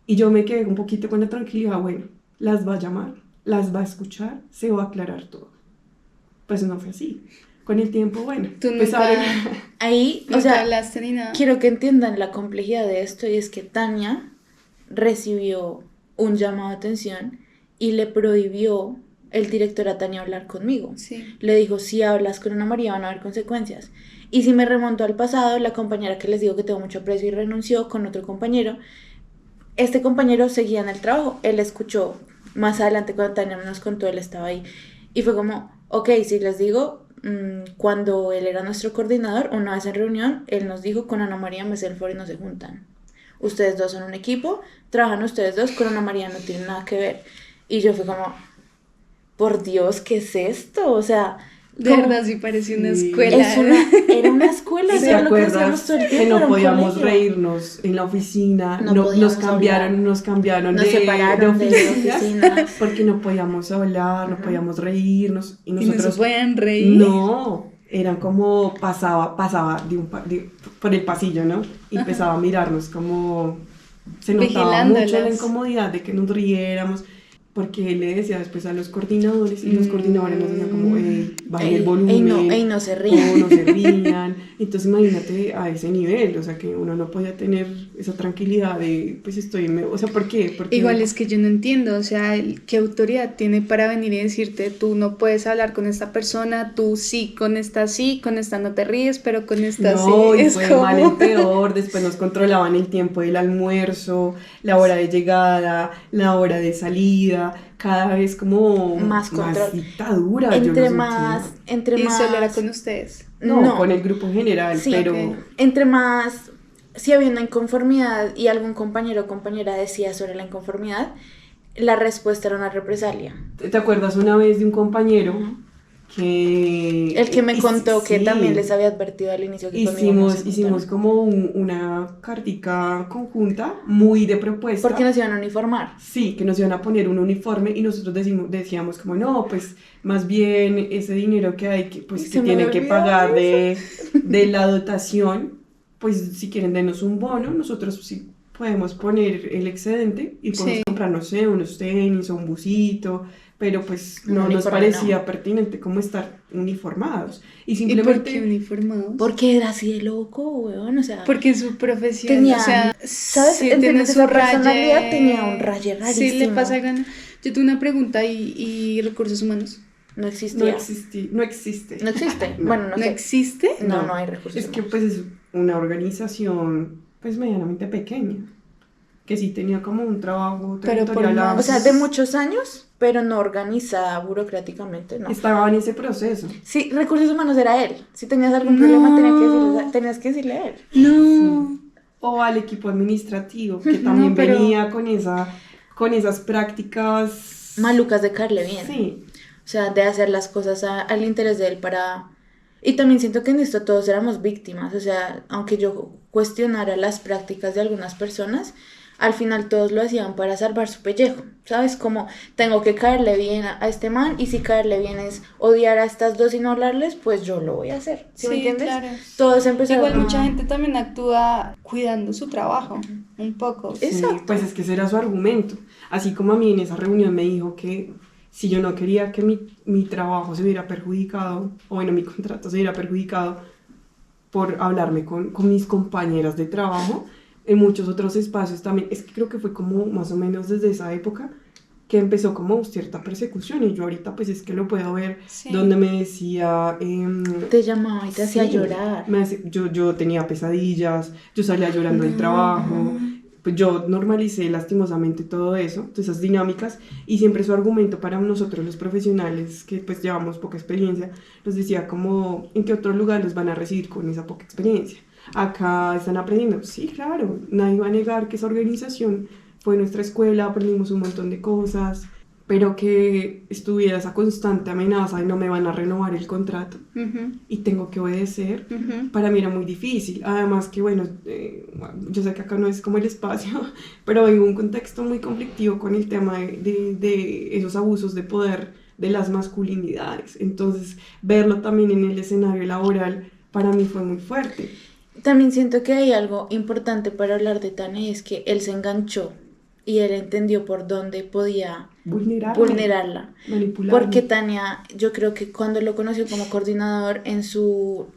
y yo me quedé un poquito con la tranquilidad, bueno, las va a llamar, las va a escuchar, se va a aclarar todo. Pues no fue así. Con el tiempo, bueno, Tú pues nunca- ahí, o Nunca sea, hablaste ni nada. quiero que entiendan la complejidad de esto, y es que Tania recibió un llamado de atención y le prohibió el director a Tania hablar conmigo. Sí. Le dijo, si hablas con Ana María van a haber consecuencias. Y si me remonto al pasado, la compañera que les digo que tengo mucho aprecio y renunció con otro compañero, este compañero seguía en el trabajo, él escuchó más adelante cuando Tania nos contó, él estaba ahí, y fue como, ok, si les digo, cuando él era nuestro coordinador, una vez en reunión, él nos dijo, con Ana María Messelford no se juntan. Ustedes dos son un equipo, trabajan ustedes dos, con Ana María no tienen nada que ver. Y yo fui como, por Dios, ¿qué es esto? O sea, De verdad, sí parecía una escuela. Era una escuela, ¿Te eso es lo que hacíamos acuerdas todo el que tiempo, no era un podíamos colegio. reírnos en la oficina? No Nos podíamos cambiaron, Nos separaron de oficinas. porque no podíamos hablar, no podíamos reírnos. Y Y no se nosotros pueden reír. no, eran como pasaba por el pasillo, ¿no? Y empezaba a mirarnos como se notaba mucho la Vigilándolas. incomodidad de que nos riéramos, porque él le decía después a los coordinadores y los coordinadores nos decían como, bajen el volumen, no se rían. o no se rían. Entonces imagínate a ese nivel, o sea, que uno no podía tener esa tranquilidad de, pues o sea, ¿por qué? Porque Igual es que yo no entiendo, o sea, ¿qué autoridad tiene para venir y decirte, tú no puedes hablar con esta persona, tú sí, con esta no te ríes, pero con esta no, sí? y Es fue como... mal en peor, después nos controlaban el tiempo del almuerzo, la hora de llegada, la hora de salida, cada vez como Más control. dictadura. yo lo Entre sentía. más, entre Y más. solo era con ustedes. No, con el grupo en general, Sí, pero ok. Entre más, si había una inconformidad y algún compañero o compañera decía sobre la inconformidad, la respuesta era una represalia. ¿te acuerdas una vez de un compañero que... El que me contó que sí, también les había advertido al inicio que conmigo no se hicimos juntaran. como una cartica conjunta muy de propuesta. Porque nos iban a uniformar. Sí, que nos iban a poner un uniforme y nosotros decíamos como, no, pues más bien ese dinero que hay, pues Se que me tienen que olvidaba pagar de la dotación, pues si quieren denos un bono, nosotros sí podemos poner el excedente y podemos Sí. comprar, no sé, unos tenis o un busito, pero pues Un no nos uniforme, parecía no. pertinente como estar uniformados. Y ¿Y simplemente... por qué uniformados? Porque era así de loco, weón, o sea. Porque en su profesión, tenía, o sea, ¿sabes? sí En tiene esa su personalidad raye- tenía un raye rarísimo. Sí, le pasa algo. Yo tuve una pregunta y recursos humanos. No existía. no existe. No existe. No. Bueno, no ¿No sé. existe? No hay recursos Es que humanos. pues es una organización pues medianamente pequeña, que sí tenía como un trabajo Pero por territorial más- O amplio. sea, de muchos años, pero no organizada burocráticamente, ¿no? Estaba en ese proceso. Sí, recursos humanos era él. Si tenías algún problema, tenías que decirle a él. No. O al equipo administrativo, que también pero- venía con esas prácticas Malucas de caerle bien. Sí, O sea, de hacer las cosas al interés de él para... Y también siento que en esto todos éramos víctimas. O sea, aunque yo cuestionara las prácticas de algunas personas, al final todos lo hacían para salvar su pellejo. ¿Sabes? Como tengo que caerle bien a este man y si caerle bien es odiar a estas dos y no hablarles, pues yo lo voy a hacer. ¿Sí me entiendes? Claro. Todos empezaron Igual a- mucha gente también actúa cuidando su trabajo, un poco. sí, Exacto. pues es que ese era su argumento. Así como a mí en esa reunión me dijo que si yo no quería que mi trabajo se viera perjudicado, o bueno, mi contrato se viera perjudicado por hablarme con mis compañeras de trabajo, en muchos otros espacios también, es que creo que fue como más o menos desde esa época que empezó como cierta persecución y yo ahorita pues es que lo puedo ver Sí. donde me decía... Te llamaba y te hacía sí, llorar. yo tenía pesadillas, yo salía llorando del trabajo, pues yo normalicé lastimosamente todo eso, todas esas dinámicas y siempre su argumento para nosotros los profesionales que pues llevamos poca experiencia, nos decía como en qué otro lugar los van a recibir con esa poca experiencia. Acá están aprendiendo, sí, claro, nadie va a negar que esa organización fue nuestra escuela, aprendimos un montón de cosas, pero que estuviera esa constante amenaza de no me van a renovar el contrato Ujú, y tengo que obedecer, ujú. para mí era muy difícil. Además que, bueno, yo sé que acá no es como el espacio, pero hay un contexto muy conflictivo con el tema de esos abusos de poder de las masculinidades. Entonces, verlo también en el escenario laboral para mí fue muy fuerte. También siento que hay algo importante para hablar de Tania y es que él se enganchó y él entendió por dónde podía vulnerarla. Manipularla. Porque Tania, yo creo que cuando lo conoció como coordinador en su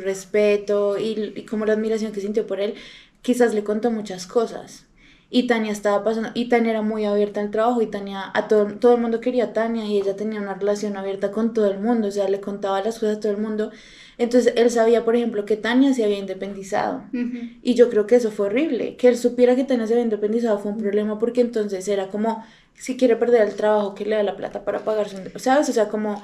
respeto y como la admiración que sintió por él, quizás le contó muchas cosas. Y Tania estaba pasando, y Tania era muy abierta al trabajo, y Tania, todo el mundo quería a Tania, y ella tenía una relación abierta con todo el mundo, o sea, le contaba las cosas a todo el mundo. Entonces él sabía, por ejemplo, que Tania se había independizado. Ujú. Y yo creo que eso fue horrible. Que él supiera que Tania se había independizado fue un problema porque entonces era como, si quiere perder el trabajo, que le da la plata para pagarse un... ¿Sabes? O sea, como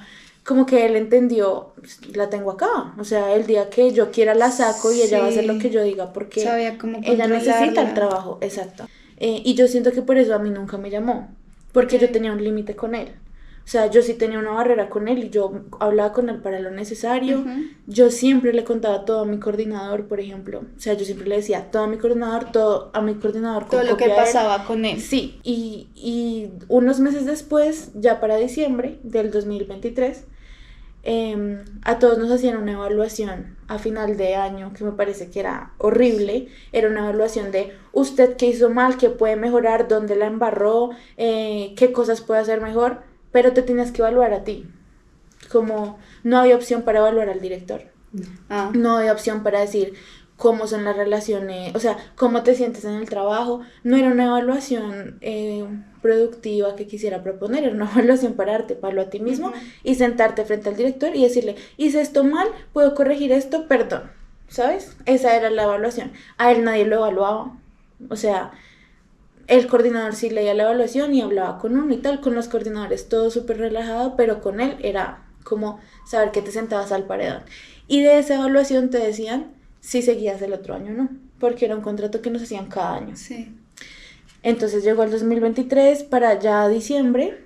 que él entendió, la tengo acá. O sea, el día que yo quiera la saco y ella va a hacer lo que yo diga porque Sabía cómo ella necesita el controlarla. trabajo. Exacto. Y yo siento que por eso a mí nunca me llamó. Porque yo tenía un límite con él. O sea, yo sí tenía una barrera con él y yo hablaba con él para lo necesario. Yo siempre le contaba todo a mi coordinador, por ejemplo. O sea, yo siempre le decía todo a mi coordinador con Todo lo que copia a él. pasaba con él. Sí, y unos meses después, ya para diciembre del 2023, a todos nos hacían una evaluación a final de año que me parece que era horrible. Era una evaluación de usted qué hizo mal, qué puede mejorar, dónde la embarró, qué cosas puede hacer mejor, pero te tenías que evaluar a ti. Como no había opción para evaluar al director. No había opción para decir cómo son las relaciones, o sea, cómo te sientes en el trabajo. No era una evaluación productiva que quisiera proponer, era una evaluación para darte palo a ti mismo y sentarte frente al director y decirle, hice esto mal, puedo corregir esto, perdón, ¿sabes? Esa era la evaluación. A él nadie lo evaluaba, o sea, el coordinador sí leía la evaluación y hablaba con uno y tal, con los coordinadores todo súper relajado, pero con él era como saber que te sentabas al paredón. Y de esa evaluación te decían si seguías el otro año o no, porque era un contrato que nos hacían cada año. Sí. Entonces llegó el 2023, para ya diciembre,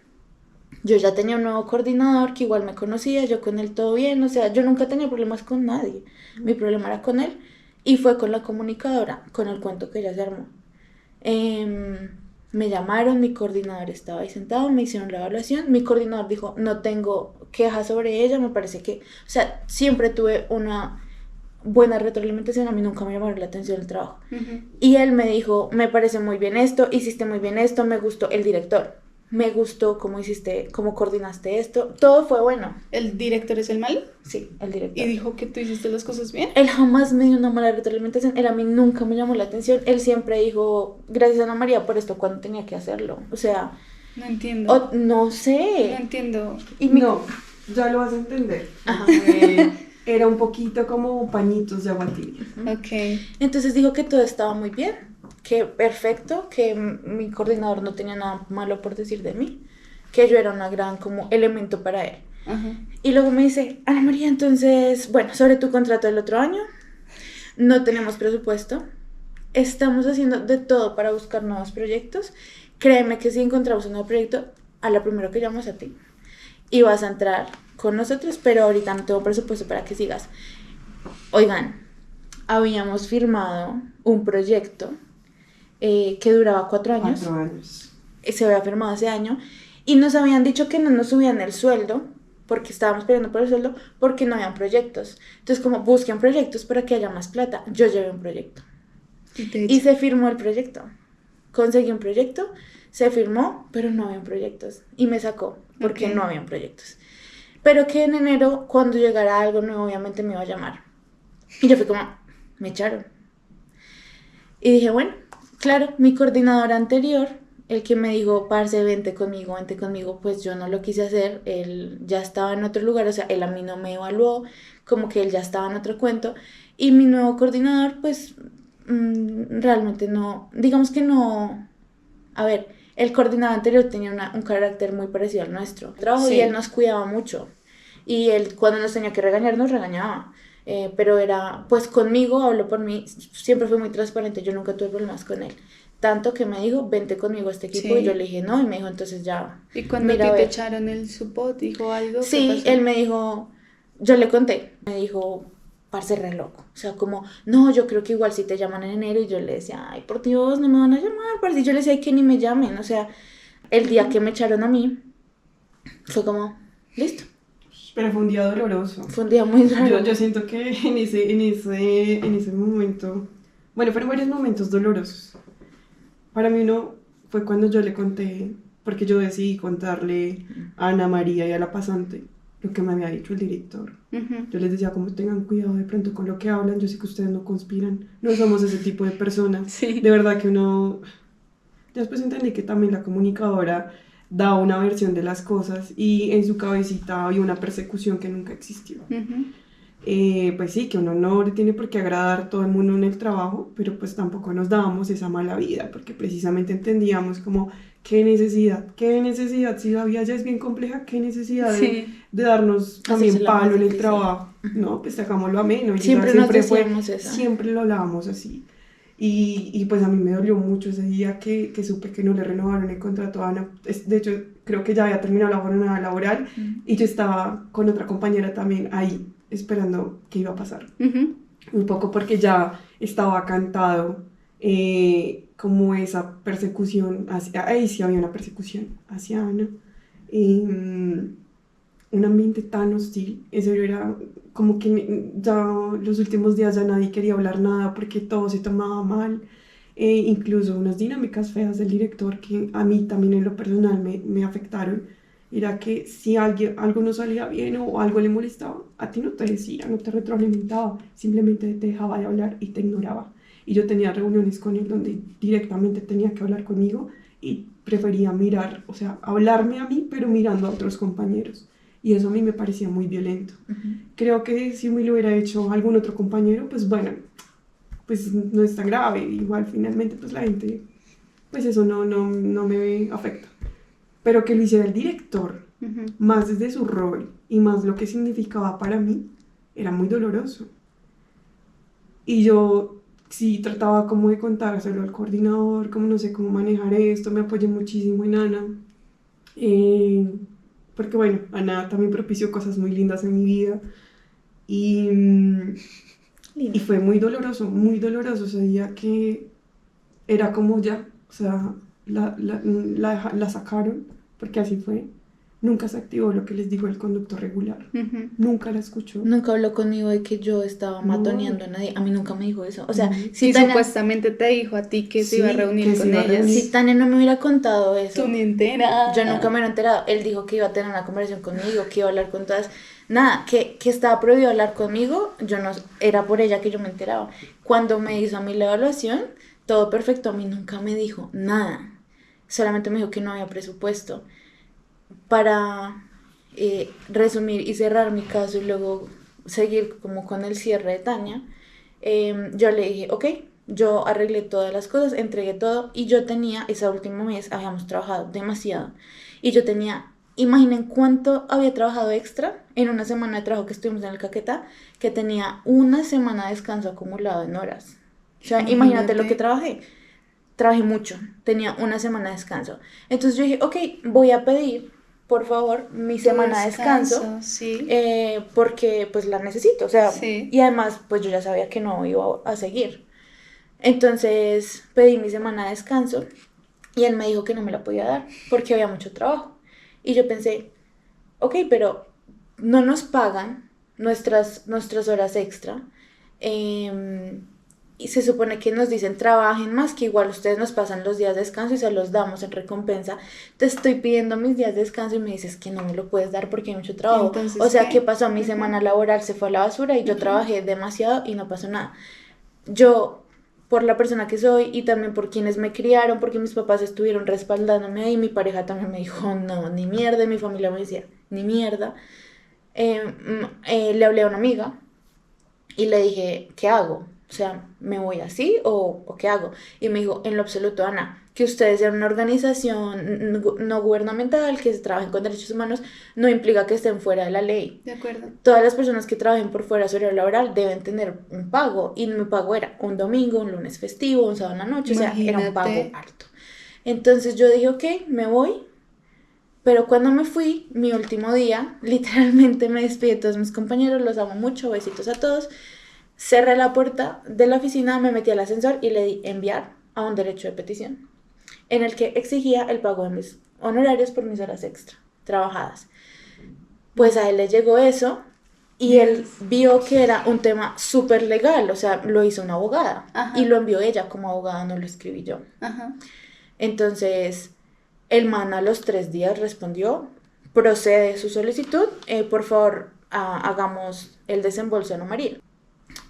yo ya tenía un nuevo coordinador que igual me conocía, yo con él todo bien, o sea, yo nunca tenía problemas con nadie, mi problema era con él, y fue con la comunicadora, con el cuento que ella se armó. Me llamaron, mi coordinador estaba ahí sentado, me hicieron la evaluación, mi coordinador dijo, no tengo quejas sobre ella, me parece que, o sea, siempre tuve una buena retroalimentación, a mí nunca me llamó la atención el trabajo. Y él me dijo, me parece muy bien esto, hiciste muy bien esto, me gustó el director, me gustó cómo hiciste, cómo coordinaste esto, todo fue bueno. ¿El director es el malo? Sí, el director. ¿Y dijo que tú hiciste las cosas bien? Él jamás me dio una mala retroalimentación, él a mí nunca me llamó la atención, él siempre dijo, gracias Ana María por esto cuando tenía que hacerlo, o sea... No entiendo. No sé. No entiendo. No, ya lo vas a entender. Ajá. Era un poquito como pañitos de agua tibia. Ok. Entonces dijo que todo estaba muy bien, que perfecto, que mi coordinador no tenía nada malo por decir de mí, que yo era una gran como elemento para él. Y luego me dice, Ana María, entonces, bueno, sobre tu contrato del otro año, no tenemos presupuesto, estamos haciendo de todo para buscar nuevos proyectos, créeme que si encontramos un nuevo proyecto, a la primera que llamas a ti, y vas a entrar con nosotros, pero ahorita no tengo presupuesto para que sigas. Oigan, habíamos firmado un proyecto que duraba 4 años. 4 años. Se había firmado hace año y nos habían dicho que no nos subían el sueldo porque estábamos peleando por el sueldo porque no habían proyectos. Entonces, como busquen proyectos para que haya más plata, yo llevé un proyecto y se firmó el proyecto. Conseguí un proyecto, se firmó, pero no habían proyectos y me sacó porque no habían proyectos. Pero que en enero, cuando llegara algo nuevo, obviamente me iba a llamar. Y yo fui como, me echaron. Y dije, bueno, claro, mi coordinador anterior, el que me dijo, parce, vente conmigo, pues yo no lo quise hacer. Él ya estaba en otro lugar, o sea, él a mí no me evaluó, como que él ya estaba en otro cuento. Y mi nuevo coordinador, pues, realmente no, digamos que no, a ver, el coordinador anterior tenía un carácter muy parecido al nuestro. Y él nos cuidaba mucho. Y él, cuando nos tenía que regañar, nos regañaba. Pero era, pues conmigo, hablo por mí, siempre fue muy transparente, yo nunca tuve problemas con él. Tanto que me dijo, vente conmigo a este equipo, y yo le dije no, y me dijo, entonces ya. ¿Y cuando te echaron el support, dijo algo? Sí, él me dijo, yo le conté, me dijo, parce, re loco. O sea, como, no, yo creo que igual si te llaman en enero, y yo le decía, ay, por Dios, no me van a llamar, parce. Y yo le decía, que ni me llamen. O sea, el día que me echaron a mí, fue como, listo. Pero fue un día doloroso. Fue un día muy raro. Yo siento que en ese momento, bueno, fueron varios momentos dolorosos. Para mí uno fue cuando yo le conté, porque yo decidí contarle a Ana María y a la pasante lo que me había dicho el director. Yo les decía, como tengan cuidado de pronto con lo que hablan, yo sé que ustedes no conspiran, no somos ese tipo de personas. Sí. De verdad que uno... Después entendí que también la comunicadora da una versión de las cosas y en su cabecita había una persecución que nunca existió. Pues sí, que uno no le tiene por qué agradar a todo el mundo en el trabajo, pero pues tampoco nos dábamos esa mala vida, porque precisamente entendíamos como qué necesidad, si la vida ya es bien compleja, qué necesidad de darnos también palo en el trabajo, no, pues sacámoslo a menos. Siempre lo hablábamos así. Y pues a mí me dolió mucho ese día que supe que no le renovaron el contrato a Ana. De hecho, creo que ya había terminado la jornada laboral y yo estaba con otra compañera también ahí esperando qué iba a pasar. Un poco porque ya estaba cantado como esa persecución ahí sí había una persecución hacia Ana. Un ambiente tan hostil, en serio era como que ya los últimos días ya nadie quería hablar nada porque todo se tomaba mal, incluso unas dinámicas feas del director que a mí también en lo personal me afectaron, era que si algo no salía bien o algo le molestaba, a ti no te decía, no te retroalimentaba, simplemente te dejaba de hablar y te ignoraba. Y yo tenía reuniones con él donde directamente tenía que hablar conmigo y prefería mirar, o sea, hablarme a mí, pero mirando a otros compañeros. Y eso a mí me parecía muy violento. Creo que si me lo hubiera hecho algún otro compañero, pues bueno, pues no es tan grave. Igual finalmente pues la gente, pues eso no me afecta. Pero que lo hiciera el director, más desde su rol y más lo que significaba para mí, era muy doloroso. Y yo sí trataba como de contárselo al coordinador, como no sé cómo manejar esto, me apoyé muchísimo en Ana. Porque bueno, Ana también propició cosas muy lindas en mi vida y fue muy doloroso ese día que era como ya, o sea, la sacaron, porque así fue. Nunca se activó lo que les dijo el conducto regular, nunca la escuchó. Nunca habló conmigo de que yo estaba matoneando a nadie, a mí nunca me dijo eso, o sea, si Tania, supuestamente te dijo a ti que se iba a reunir con ella. Si Tania no me hubiera contado eso, tú ni enterada. Yo nunca me hubiera enterado. Él dijo que iba a tener una conversación conmigo, que iba a hablar con todas, nada, que estaba prohibido hablar conmigo, yo no, era por ella que yo me enteraba. Cuando me hizo a mí la evaluación, todo perfecto, a mí nunca me dijo nada, solamente me dijo que no había presupuesto. Para resumir y cerrar mi caso y luego seguir como con el cierre de Tania, yo le dije, ok, yo arreglé todas las cosas, entregué todo y yo tenía, ese último mes habíamos trabajado demasiado y yo tenía, imaginen cuánto había trabajado extra en una semana de trabajo que estuvimos en el Caquetá, que tenía una semana de descanso acumulado en horas. O sea, imagínate lo que trabajé mucho, tenía una semana de descanso. Entonces yo dije, ok, voy a pedir por favor, mi semana de descanso, sí. Porque pues la necesito, o sea, sí. Y además pues yo ya sabía que no iba a seguir. Entonces pedí mi semana de descanso y él me dijo que no me la podía dar porque había mucho trabajo. Y yo pensé, ok, pero no nos pagan nuestras horas extra, y se supone que nos dicen trabajen más, que igual ustedes nos pasan los días de descanso y se los damos en recompensa. Te estoy pidiendo mis días de descanso y me dices que no me lo puedes dar porque hay mucho trabajo. Entonces, o sea, ¿qué pasó? Mi semana laboral se fue a la basura y yo trabajé demasiado y no pasó nada. Yo, por la persona que soy y también por quienes me criaron, porque mis papás estuvieron respaldándome y mi pareja también me dijo no, ni mierda, y mi familia me decía ni mierda, le hablé a una amiga y le dije, ¿qué hago? O sea, ¿me voy así o qué hago? Y me dijo, en lo absoluto, Ana, que ustedes sean una organización no gubernamental, que trabajen con derechos humanos, no implica que estén fuera de la ley. De acuerdo. Todas las personas que trabajen por fuera de su horario laboral deben tener un pago. Y mi pago era un domingo, un lunes festivo, un sábado en la noche. Imagínate. O sea, era un pago alto. Entonces yo dije, ok, me voy. Pero cuando me fui, mi último día, literalmente me despedí de todos mis compañeros, los amo mucho, besitos a todos. Cerré la puerta de la oficina, me metí al ascensor y le di enviar a un derecho de petición en el que exigía el pago de mis honorarios por mis horas extra trabajadas. Pues a él le llegó eso y él vio que era un tema súper legal, o sea, lo hizo una abogada. Ajá. Y lo envió ella como abogada, no lo escribí yo. Ajá. Entonces, el man a los 3 días respondió, procede su solicitud, por favor, hagamos el desembolso a Ana María.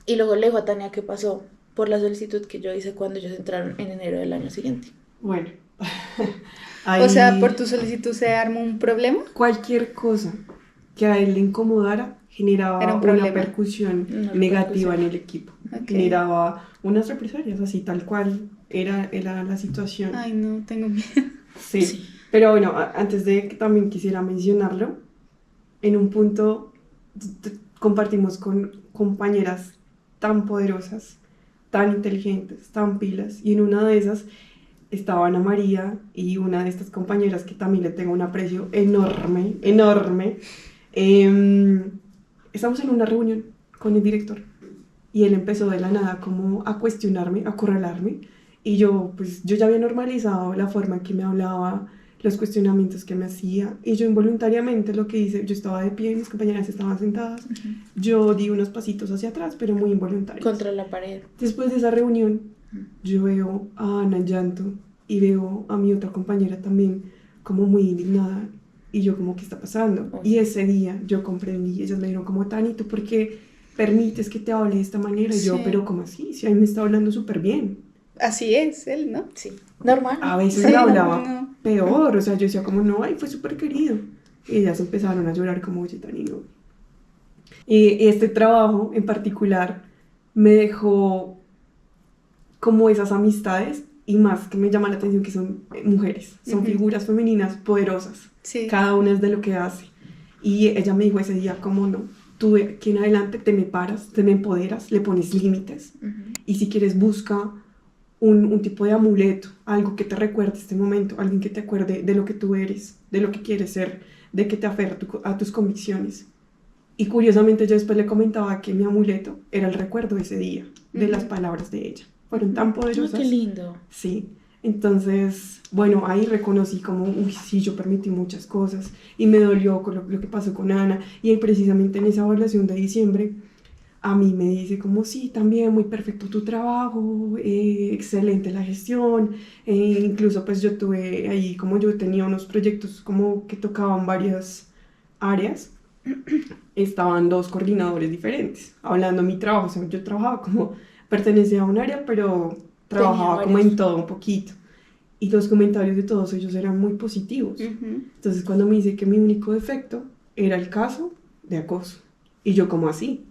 Y luego le dijo a Tania qué pasó por la solicitud que yo hice cuando ellos entraron en enero del año siguiente. Bueno. O sea, ¿por tu solicitud se armó un problema? Cualquier cosa que a él le incomodara generaba una percusión negativa en el equipo. Okay. Generaba unas represalias, así tal cual era la situación. Ay, no, tengo miedo. Sí. Pero bueno, antes de que también quisiera mencionarlo, en un punto compartimos con compañeras tan poderosas, tan inteligentes, tan pilas, y en una de esas estaba Ana María y una de estas compañeras que también le tengo un aprecio enorme, enorme. Estamos en una reunión con el director y él empezó de la nada como a cuestionarme, a acorralarme, y yo ya había normalizado la forma en que me hablaba, los cuestionamientos que me hacía, y yo involuntariamente lo que hice, yo estaba de pie, mis compañeras estaban sentadas, yo di unos pasitos hacia atrás, pero muy involuntarios. Contra la pared. Después de esa reunión, yo veo a Ana en llanto y veo a mi otra compañera también como muy indignada, y yo como, ¿qué está pasando? Y ese día yo comprendí, ellas me dijeron como, Tani, ¿tú por qué permites que te hable de esta manera? Y yo, pero ¿cómo así? Si a mí me está hablando súper bien. Así es él, ¿no? Sí, normal. A veces me hablaba peor, o sea, yo decía como, no, ay, fue súper querido. Y ellas empezaron a llorar como, oye, Tani, no. Y este trabajo en particular me dejó como esas amistades, y más que me llama la atención que son mujeres, son figuras femeninas poderosas, cada una es de lo que hace. Y ella me dijo ese día como, no, tú de aquí en adelante te me paras, te me empoderas, le pones límites, y si quieres busca un tipo de amuleto, algo que te recuerde este momento, alguien que te acuerde de lo que tú eres, de lo que quieres ser, de que te aferra a tus convicciones. Y curiosamente yo después le comentaba que mi amuleto era el recuerdo de ese día, de las palabras de ella. Fueron tan poderosas. ¡Qué lindo! Sí. Entonces, bueno, ahí reconocí como, uy, sí, yo permití muchas cosas, y me dolió con lo que pasó con Ana, y ahí precisamente en esa evaluación de diciembre, a mí me dice como, sí, también muy perfecto tu trabajo, excelente la gestión, incluso pues yo tuve ahí, como yo tenía unos proyectos como que tocaban varias áreas, estaban 2 coordinadores diferentes, hablando de mi trabajo, o sea, yo trabajaba como, pertenecía a un área, pero trabajaba como en todo un poquito, y los comentarios de todos ellos eran muy positivos. Entonces cuando me dice que mi único defecto era el caso de acoso, y yo como así,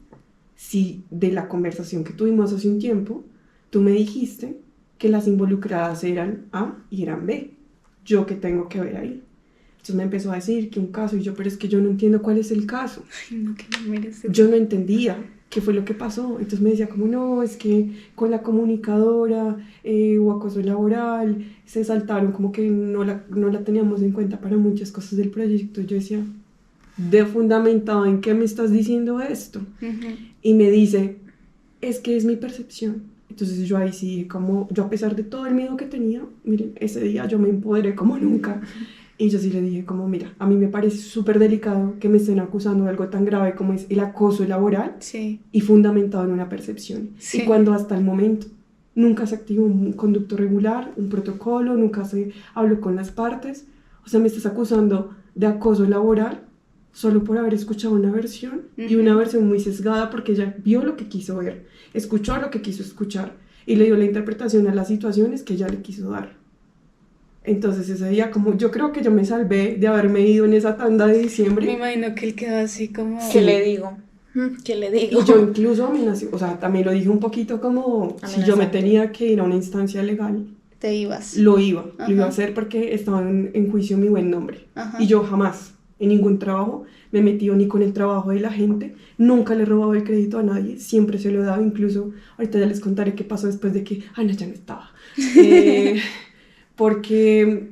si de la conversación que tuvimos hace un tiempo, tú me dijiste que las involucradas eran A y eran B, ¿yo qué tengo que ver ahí? Entonces me empezó a decir que un caso, y yo, pero es que yo no entiendo cuál es el caso. Ay, no, que no merece. Yo no entendía qué fue lo que pasó. Entonces me decía como, no, es que con la comunicadora hubo acoso laboral, se saltaron, como que no la teníamos en cuenta para muchas cosas del proyecto. Yo decía, ¿de fundamentado en qué me estás diciendo esto? Y me dice, es que es mi percepción. Entonces yo ahí sí, como yo a pesar de todo el miedo que tenía, miren, ese día yo me empoderé como nunca. Y yo sí le dije como, mira, a mí me parece súper delicado que me estén acusando de algo tan grave como es el acoso laboral, y fundamentado en una percepción. Y cuando hasta el momento nunca se activó un conducto regular, un protocolo, nunca se habló con las partes, o sea, me estás acusando de acoso laboral solo por haber escuchado una versión, y una versión muy sesgada porque ella vio lo que quiso ver, escuchó lo que quiso escuchar, y le dio la interpretación a las situaciones que ella le quiso dar. Entonces ese día, como yo creo que yo me salvé de haberme ido en esa tanda de diciembre. Me imagino que él quedó así como... ¿Qué le digo? ¿Qué le digo? Y yo incluso amenacé, o sea, también lo dije un poquito como, si yo me tenía que ir a una instancia legal, te ibas. Lo iba a hacer porque estaba en juicio mi buen nombre. Y yo jamás, en ningún trabajo, me he metido ni con el trabajo de la gente, nunca le he robado el crédito a nadie, siempre se lo he dado, incluso ahorita ya les contaré qué pasó después de que Ana ya no estaba. Porque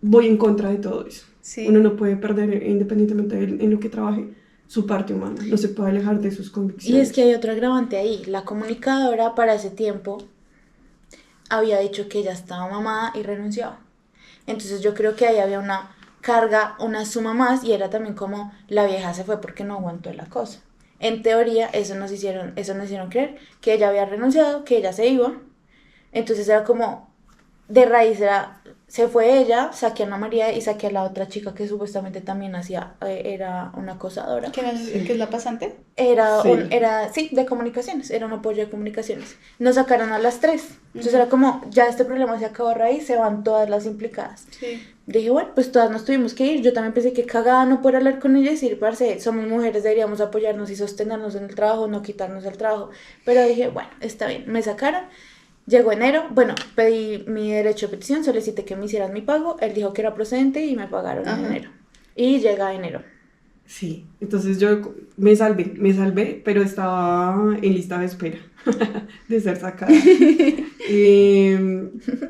voy en contra de todo eso. Uno no puede perder, independientemente en lo que trabaje, su parte humana, no se puede alejar de sus convicciones. Y es que hay otro agravante ahí, la comunicadora para ese tiempo había dicho que ella estaba mamada y renunciaba. Entonces yo creo que ahí había una carga, una suma más, y era también como la vieja se fue porque no aguantó el acoso. En teoría eso nos hicieron creer que ella había renunciado, que ella se iba. Entonces era como, de raíz se fue ella, saqué a Ana María y saqué a la otra chica que supuestamente también era una acosadora. ¿Qué es la pasante? Era de comunicaciones, era un apoyo de comunicaciones. Nos sacaron a las 3. Entonces era como, ya este problema se acabó a raíz, se van todas las implicadas. Dije, bueno, pues todas nos tuvimos que ir. Yo también pensé que cagada no poder hablar con ella y decir, parce, somos mujeres, deberíamos apoyarnos y sostenernos en el trabajo, no quitarnos el trabajo. Pero dije, bueno, está bien, me sacaron. Llegó enero, bueno, pedí mi derecho de petición, solicité que me hicieran mi pago, él dijo que era procedente y me pagaron en enero. Y llega enero. Sí, entonces yo me salvé, pero estaba en lista de espera de ser sacada.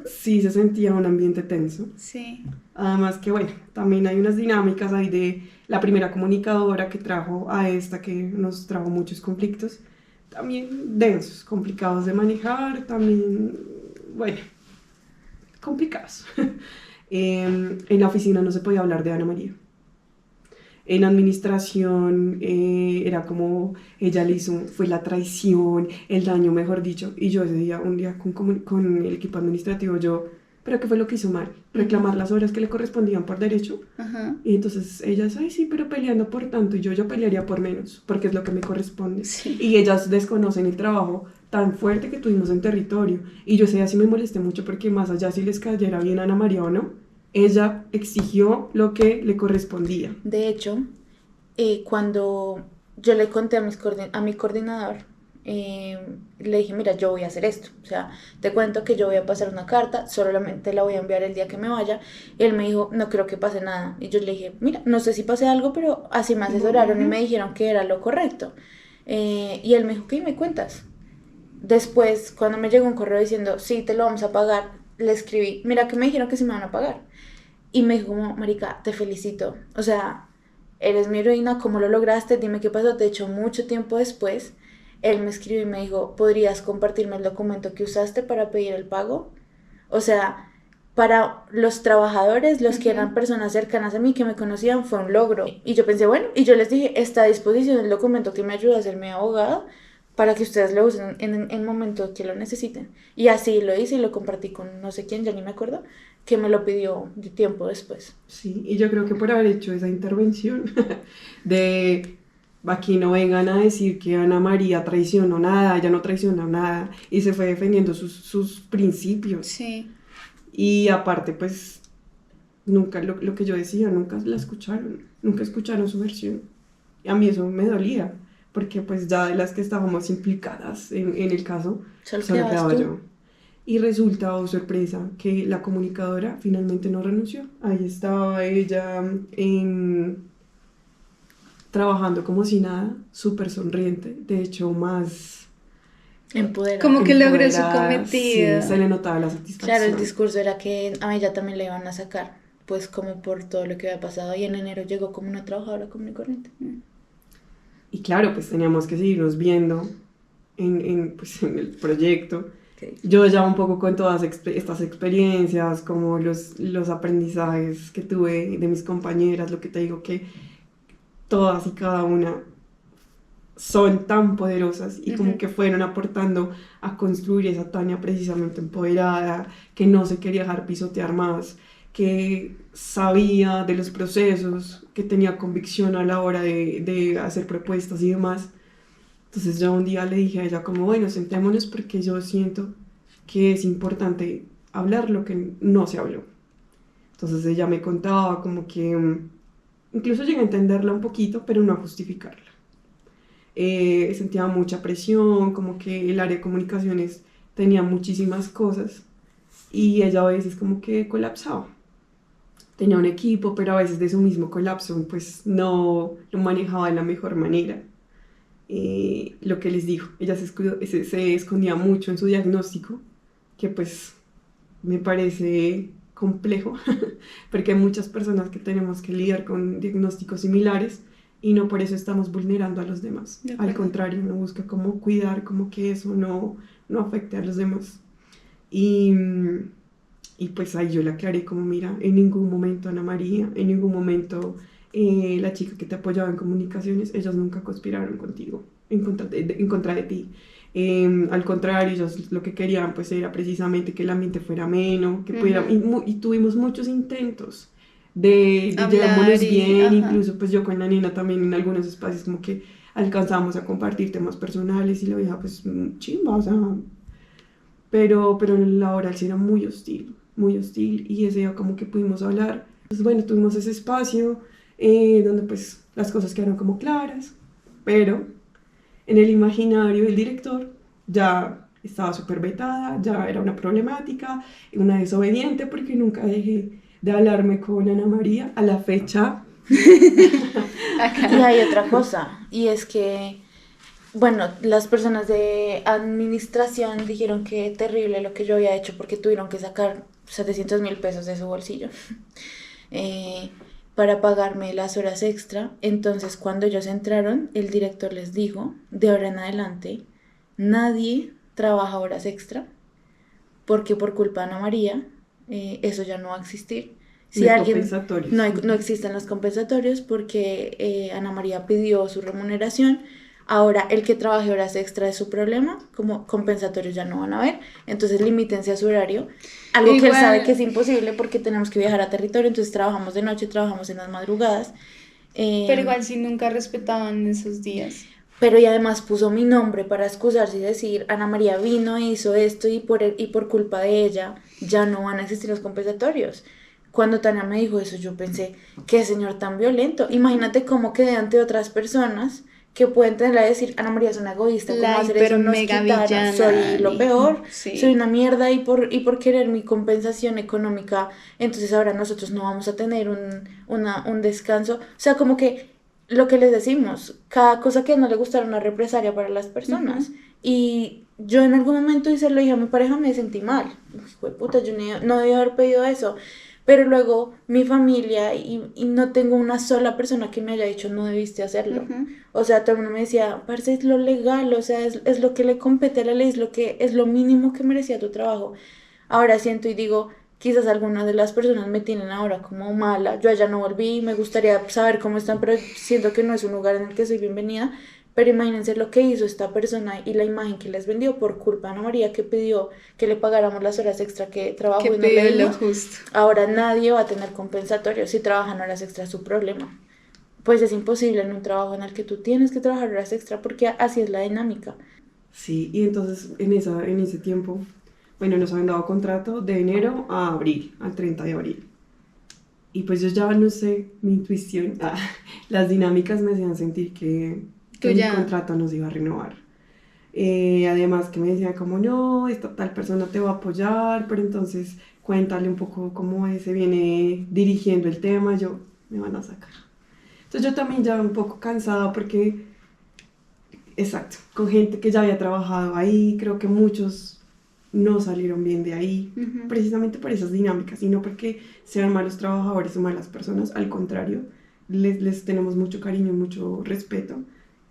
Sí, se sentía un ambiente tenso. Sí. Además que, bueno, también hay unas dinámicas ahí de la primera comunicadora que trajo a esta, que nos trajo muchos conflictos, también densos, complicados de manejar, también, bueno, complicados. En la oficina no se podía hablar de Ana María. En administración era como ella le hizo, fue la traición, el daño, mejor dicho. Y yo ese día, un día con el equipo administrativo, ¿pero qué fue lo que hizo mal? Reclamar las horas que le correspondían por derecho. Ajá. Y entonces ellas, ay sí, pero peleando por tanto. Y yo pelearía por menos, porque es lo que me corresponde. Sí. Y ellas desconocen el trabajo tan fuerte que tuvimos en territorio. Y yo ese día sí me molesté mucho porque más allá si les cayera bien a Ana María o no, ella exigió lo que le correspondía. De hecho, cuando yo le conté a mi coordinador, le dije, mira, yo voy a hacer esto. O sea, te cuento que yo voy a pasar una carta, solamente la voy a enviar el día que me vaya. Y él me dijo, no creo que pase nada. Y yo le dije, mira, no sé si pase algo, pero así me asesoraron y me dijeron que era lo correcto. Y él me dijo, ¿qué me cuentas? Después, cuando me llegó un correo diciendo, sí, te lo vamos a pagar, le escribí, mira que me dijeron que sí me van a pagar. Y me dijo como, marica, te felicito. O sea, eres mi heroína, ¿cómo lo lograste? Dime qué pasó. De hecho, mucho tiempo después, él me escribió y me dijo, ¿podrías compartirme el documento que usaste para pedir el pago? O sea, para los trabajadores, los que eran personas cercanas a mí, que me conocían, fue un logro. Y yo pensé, bueno, y yo les dije, está a disposición el documento que me ayuda a ser mi abogado para que ustedes lo usen en el momento que lo necesiten. Y así lo hice y lo compartí con no sé quién, ya ni me acuerdo, que me lo pidió de tiempo después. Sí, y yo creo que por haber hecho esa intervención de aquí no vengan a decir que Ana María traicionó nada, ella no traicionó nada, y se fue defendiendo sus principios. Sí. Y aparte, pues, nunca, lo que yo decía, nunca la escucharon, nunca escucharon su versión. Y a mí eso me dolía, porque pues ya de las que estábamos implicadas en el caso, solo quedaba yo. Y resulta, oh sorpresa, que la comunicadora finalmente no renunció. Ahí estaba ella trabajando como si nada, súper sonriente, de hecho más Empoderada. Como que logró su empoderada, cometido. Sí, se le notaba la satisfacción. Claro, el discurso era que a ella también le iban a sacar, pues como por todo lo que había pasado. Y en enero llegó como una trabajadora común y corriente. Y claro, pues teníamos que seguirnos viendo pues, en el proyecto. Okay. Yo ya un poco con todas estas experiencias, como los aprendizajes que tuve de mis compañeras, lo que te digo que todas y cada una son tan poderosas y como que fueron aportando a construir esa Tania precisamente empoderada, que no se quería dejar pisotear más, que sabía de los procesos, que tenía convicción a la hora de hacer propuestas y demás. Entonces ya un día le dije a ella como, bueno, sentémonos porque yo siento que es importante hablar lo que no se habló. Entonces ella me contaba como que, incluso llegué a entenderla un poquito, pero no a justificarla. Sentía mucha presión, como que el área de comunicaciones tenía muchísimas cosas y ella a veces como que colapsaba. Tenía un equipo, pero a veces de su mismo colapso pues no lo manejaba de la mejor manera. Lo que les digo, ella se escondía mucho en su diagnóstico, que pues me parece complejo, porque hay muchas personas que tenemos que lidiar con diagnósticos similares y no por eso estamos vulnerando a los demás. Al contrario, uno busca cómo cuidar, como que eso no afecte a los demás. Y pues ahí yo le aclaré como, mira, en ningún momento Ana María, en ningún momento la chica que te apoyaba en comunicaciones, ellos nunca conspiraron contigo, en contra de ti. Al contrario, ellos lo que querían pues era precisamente que el ambiente fuera ameno, que pudiera, y tuvimos muchos intentos de llevarnos bien, incluso pues yo con la nena también en algunos espacios como que alcanzamos a compartir temas personales y la vieja pues chimba, o sea, pero la oral sí era muy hostil, y ese día como que pudimos hablar. Pues bueno, tuvimos ese espacio donde pues las cosas quedaron como claras, pero en el imaginario del director ya estaba súper vetada, ya era una problemática, una desobediente, porque nunca dejé de hablarme con Ana María. A la fecha Y hay otra cosa, y es que, bueno, las personas de administración dijeron que terrible lo que yo había hecho porque tuvieron que sacar 700.000 pesos de su bolsillo para pagarme las horas extra. Entonces, cuando ellos entraron, el director les dijo, de ahora en adelante, nadie trabaja horas extra porque por culpa de Ana María, eso ya no va a existir. Si compensatorios. No existen los compensatorios porque Ana María pidió su remuneración. Ahora, el que trabaje horas extra es su problema, como compensatorios ya no van a haber. Entonces, limítense a su horario. Algo que él sabe que es imposible porque tenemos que viajar a territorio, entonces trabajamos de noche, trabajamos en las madrugadas. Pero igual si nunca respetaban esos días. Pero y además puso mi nombre para excusarse y decir, Ana María vino, hizo esto y por culpa de ella ya no van a existir los compensatorios. Cuando Tania me dijo eso, yo pensé, qué señor tan violento. Imagínate cómo quedé ante otras personas que pueden tener a decir, Ana María es una egoísta, ¿cómo hacer eso? Nos quitaron, soy lo peor, sí. Soy una mierda y por querer mi compensación económica, entonces ahora nosotros no vamos a tener un descanso. O sea, como que lo que les decimos, cada cosa que no le gustara una represalia para las personas. Uh-huh. Y yo en algún momento y se lo dije a mi pareja, me sentí mal. Hijo de puta, yo no debía haber pedido eso. Pero luego mi familia y no tengo una sola persona que me haya dicho no debiste hacerlo. Uh-huh. O sea, todo el mundo me decía, parce, es lo legal, o sea, es lo que le compete a la ley, es lo mínimo que merecía tu trabajo. Ahora siento y digo, quizás algunas de las personas me tienen ahora como mala. Yo allá no volví, me gustaría saber cómo están, pero siento que no es un lugar en el que soy bienvenida. Pero imagínense lo que hizo esta persona y la imagen que les vendió por culpa de Ana María, que pidió que le pagáramos las horas extra que trabajó y no le dimos. Ahora nadie va a tener compensatorio. Si trabajan horas extra es su problema. Pues es imposible en un trabajo en el que tú tienes que trabajar horas extra porque así es la dinámica. Sí, y entonces en ese tiempo, bueno, nos habían dado contrato de enero a abril, al 30 de abril. Y pues yo ya no sé, mi intuición, las dinámicas me hacían sentir que mi contrato nos iba a renovar. Además que me decían como, no, esta tal persona te va a apoyar, pero entonces cuéntale un poco cómo se viene dirigiendo el tema, me van a sacar. Entonces yo también ya un poco cansada porque, exacto, con gente que ya había trabajado ahí, creo que muchos no salieron bien de ahí, uh-huh. Precisamente por esas dinámicas, y no porque sean malos trabajadores o malas personas, al contrario, les tenemos mucho cariño, mucho respeto.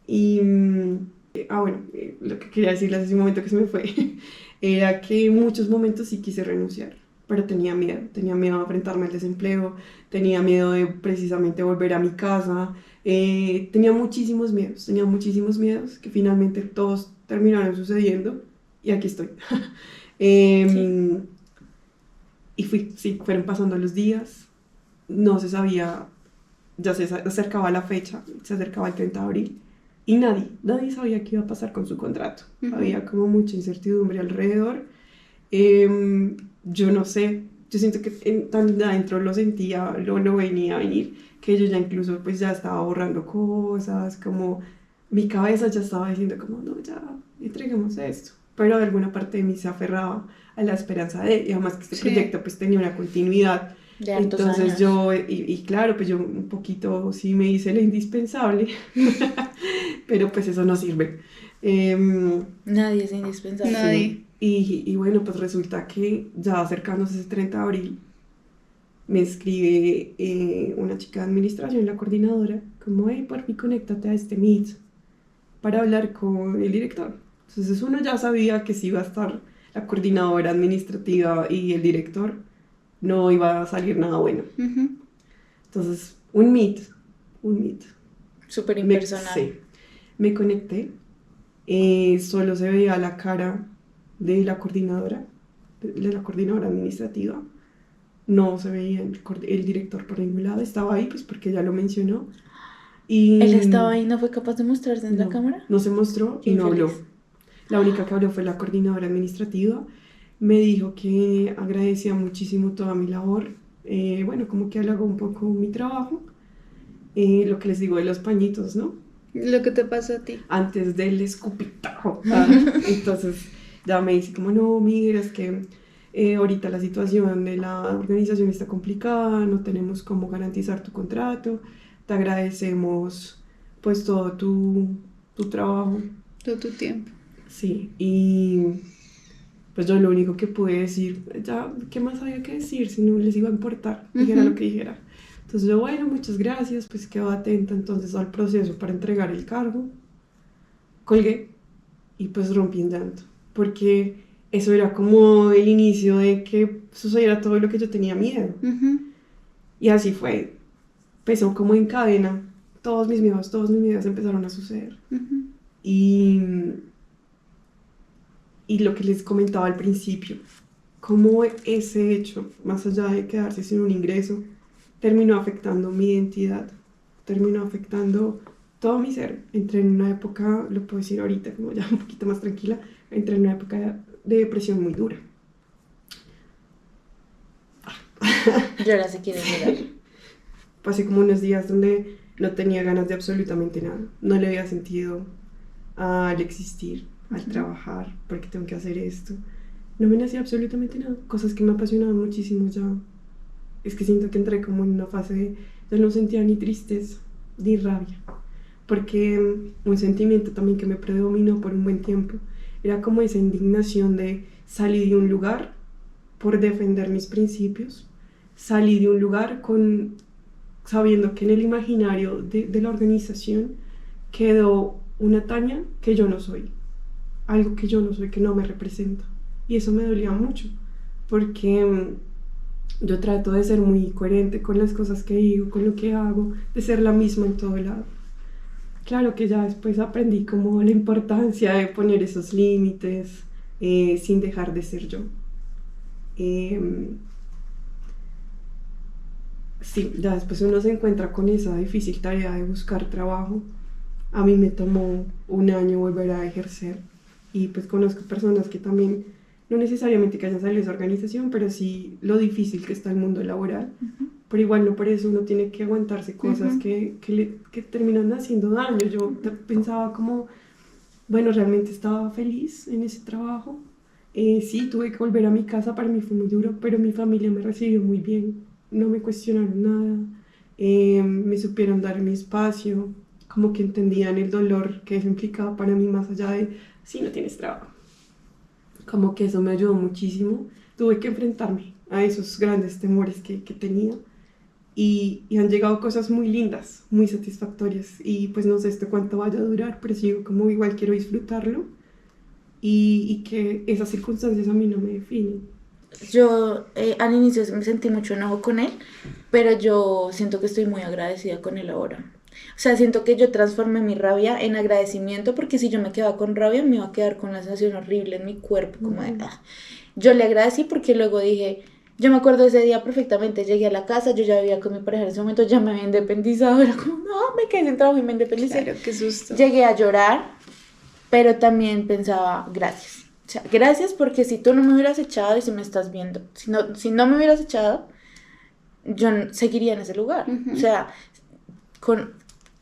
Y, bueno, lo que quería decirles hace un momento que se me fue, era que en muchos momentos sí quise renunciar, pero tenía miedo a enfrentarme al desempleo, tenía miedo de precisamente volver a mi casa, tenía muchísimos miedos que finalmente todos terminaron sucediendo y aquí estoy. Sí. Y fueron pasando los días, no se sabía, ya se acercaba la fecha, se acercaba el 30 de abril. Y nadie sabía qué iba a pasar con su contrato. Uh-huh. Había como mucha incertidumbre alrededor. Yo no sé, yo siento que tan adentro lo sentía, lo venía a venir, que yo ya incluso pues ya estaba borrando cosas, como mi cabeza ya estaba diciendo como, no, ya, entreguemos esto. Pero de alguna parte de mí se aferraba a la esperanza y además que este proyecto pues tenía una continuidad. Entonces yo, y claro, pues yo un poquito sí me hice la indispensable, pero pues eso no sirve. Nadie es indispensable. Nadie. Y bueno, pues resulta que ya acercándose ese 30 de abril, me escribe una chica de administración, la coordinadora, como, hey, por fin conéctate a este Meet para hablar con el director. Entonces uno ya sabía que si iba a estar la coordinadora administrativa y el director, no iba a salir nada bueno. Uh-huh. Entonces, un meet. Súper impersonal. Sí, me conecté, solo se veía la cara de la coordinadora administrativa, no se veía el director por ningún lado, estaba ahí pues porque ya lo mencionó. Y ¿él estaba ahí, no fue capaz de mostrarse en la cámara? No se mostró y no habló. La única que habló fue la coordinadora administrativa. Me dijo que agradecía muchísimo toda mi labor, bueno, como que halagó un poco mi trabajo, lo que les digo de los pañitos, ¿no? Lo que te pasó a ti. Antes del escupitajo. Entonces ya me dice como, no, Miguel, es que ahorita la situación de la organización está complicada, no tenemos cómo garantizar tu contrato, te agradecemos pues todo tu trabajo. Todo tu tiempo. Sí, y pues yo lo único que pude decir, ya, ¿qué más había que decir si no les iba a importar? Dijera lo que dijera. Entonces yo, bueno, muchas gracias, pues quedo atenta entonces al proceso para entregar el cargo. Colgué y pues rompí en llanto, porque eso era como el inicio de que sucediera todo lo que yo tenía miedo. Y así fue, empezó como en cadena, todos mis miedos empezaron a suceder. Y lo que les comentaba al principio, cómo ese hecho, más allá de quedarse sin un ingreso, terminó afectando mi identidad, terminó afectando todo mi ser. Entré en una época, lo puedo decir ahorita, como ya un poquito más tranquila, entré en una época de depresión muy dura. Yo ahora se quiere llorar. Pasé como unos días donde no tenía ganas de absolutamente nada, no le había sentido al existir, al trabajar, porque tengo que hacer esto. No me nacía absolutamente nada, cosas que me apasionaban muchísimo ya. Es que siento que entré como en una fase de yo no sentía ni tristeza, ni rabia, porque un sentimiento también que me predominó por un buen tiempo era como esa indignación de salir de un lugar por defender mis principios, salí de un lugar sabiendo que en el imaginario de la organización quedó una Tania que yo no soy, algo que yo no soy, que no me representa. Y eso me dolía mucho, porque yo trato de ser muy coherente con las cosas que digo, con lo que hago, de ser la misma en todo lado. Claro que ya después aprendí como la importancia de poner esos límites sin dejar de ser yo. Sí, ya después uno se encuentra con esa difícil tarea de buscar trabajo. A mí me tomó un año volver a ejercer y pues conozco personas que también, no necesariamente que hayan salido de esa organización, pero sí lo difícil que está el mundo laboral. Pero igual no por eso uno tiene que aguantarse cosas que terminan haciendo daño. Yo pensaba como, bueno, realmente estaba feliz en ese trabajo. Sí, tuve que volver a mi casa, para mí fue muy duro, pero mi familia me recibió muy bien, no me cuestionaron nada, me supieron dar mi espacio, como que entendían el dolor que eso implicaba para mí más allá de, sí, no tienes trabajo. Como que eso me ayudó muchísimo. Tuve que enfrentarme a esos grandes temores que tenía y han llegado cosas muy lindas, muy satisfactorias y pues no sé esto cuánto vaya a durar, pero sigo como igual quiero disfrutarlo y que esas circunstancias a mí no me definen. Yo al inicio me sentí mucho enojo con él, pero yo siento que estoy muy agradecida con él ahora. O sea, siento que yo transformé mi rabia en agradecimiento, porque si yo me quedaba con rabia me iba a quedar con una sensación horrible en mi cuerpo, como de... Yo le agradecí porque luego dije, yo me acuerdo ese día perfectamente, llegué a la casa, yo ya vivía con mi pareja en ese momento, ya me había independizado, era como, no, me quedé sin trabajo y me independicé. Claro, qué susto. Llegué a llorar, pero también pensaba, gracias. O sea, gracias porque si tú no me hubieras echado y si me estás viendo, si no me hubieras echado, yo seguiría en ese lugar. O sea,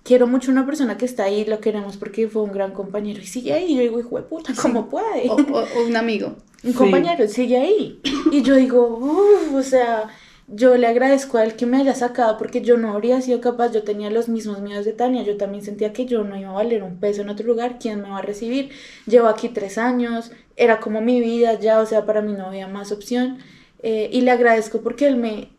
quiero mucho a una persona que está ahí, lo queremos porque fue un gran compañero y sigue ahí. Y yo digo, hijo de puta, ¿cómo puede? O un amigo. Un compañero, sigue ahí. Y yo digo, o sea, yo le agradezco a él que me haya sacado porque yo no habría sido capaz. Yo tenía los mismos miedos de Tania, yo también sentía que yo no iba a valer un peso en otro lugar. ¿Quién me va a recibir? Llevo aquí 3 años, era como mi vida ya, o sea, para mí no había más opción. Y le agradezco porque él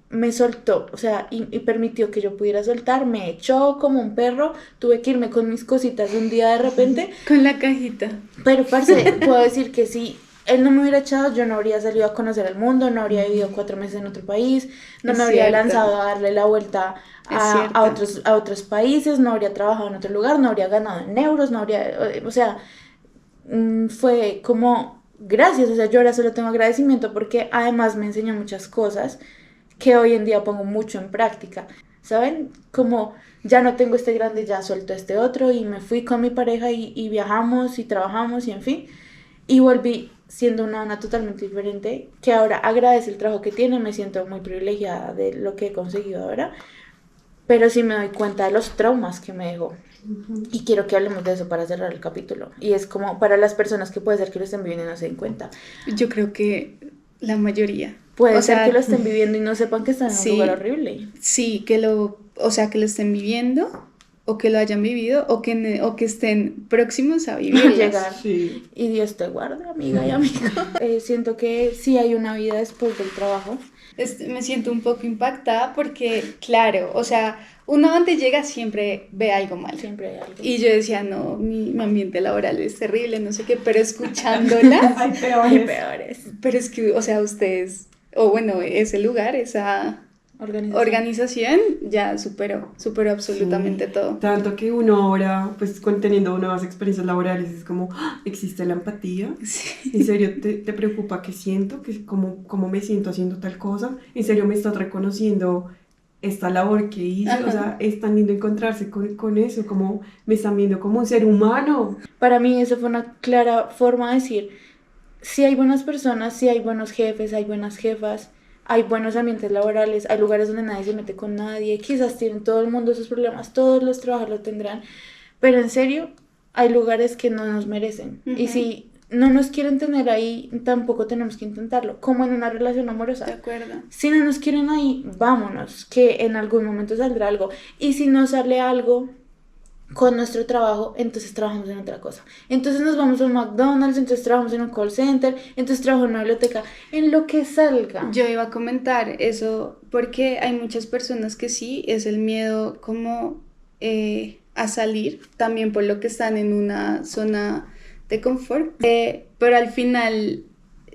me soltó, o sea, y permitió que yo pudiera soltar, me echó como un perro, tuve que irme con mis cositas un día de repente. Con la cajita. Pero, parce, puedo decir que si él no me hubiera echado, yo no habría salido a conocer el mundo, no habría vivido 4 meses en otro país, no me habría lanzado a darle la vuelta a otros países, no habría trabajado en otro lugar, no habría ganado en euros, no habría, o sea, fue como, gracias, o sea, yo ahora solo tengo agradecimiento porque además me enseñó muchas cosas que hoy en día pongo mucho en práctica, ¿saben? Como ya no tengo este grande, ya suelto este otro y me fui con mi pareja y viajamos y trabajamos y en fin, y volví siendo una Ana totalmente diferente, que ahora agradece el trabajo que tiene, me siento muy privilegiada de lo que he conseguido ahora, pero sí me doy cuenta de los traumas que me dejó. Y quiero que hablemos de eso para cerrar el capítulo. Y es como para las personas que puede ser que lo estén viviendo y no se den cuenta. Yo creo que la mayoría. Puede ser que lo estén viviendo y no sepan que están en un lugar horrible. Sí, que o sea, que lo estén viviendo o que lo hayan vivido o que estén próximos a vivirlas. Llegar. Sí. Y Dios te guarde, amiga y amigo. Siento que sí hay una vida después del trabajo. Me siento un poco impactada porque, claro, o sea, uno donde llega siempre ve algo mal. Siempre hay algo. Y yo decía, no, mi ambiente laboral es terrible, no sé qué, pero escuchándolas, Hay Hay peores. peores. pero es que, o sea, ustedes, o bueno, ese lugar, esa organización ya superó absolutamente Sí. todo. Tanto que uno ahora, pues teniendo nuevas experiencias laborales, es como, ¡ah! ¿Existe la empatía? Sí. ¿En serio te preocupa qué siento? ¿Cómo me siento haciendo tal cosa? ¿En serio me estás reconociendo esta labor que hice? Ajá. O sea, es tan lindo encontrarse con eso, como me están viendo como un ser humano. Para mí eso fue una clara forma de decir, si hay buenas personas, si hay buenos jefes, hay buenas jefas, hay buenos ambientes laborales, hay lugares donde nadie se mete con nadie, quizás tienen todo el mundo sus problemas, todos los trabajos lo tendrán, pero en serio, hay lugares que no nos merecen. Y si no nos quieren tener ahí, tampoco tenemos que intentarlo, como en una relación De amorosa. acuerdo. Si no nos quieren ahí, vámonos, que en algún momento saldrá algo. Y si no sale algo con nuestro trabajo, entonces trabajamos en otra cosa. Entonces nos vamos a un McDonald's, entonces trabajamos en un call center, entonces trabajo en una biblioteca, en lo que salga. Yo iba a comentar eso porque hay muchas personas que sí, es el miedo como a salir, también por lo que están en una zona de confort, pero al final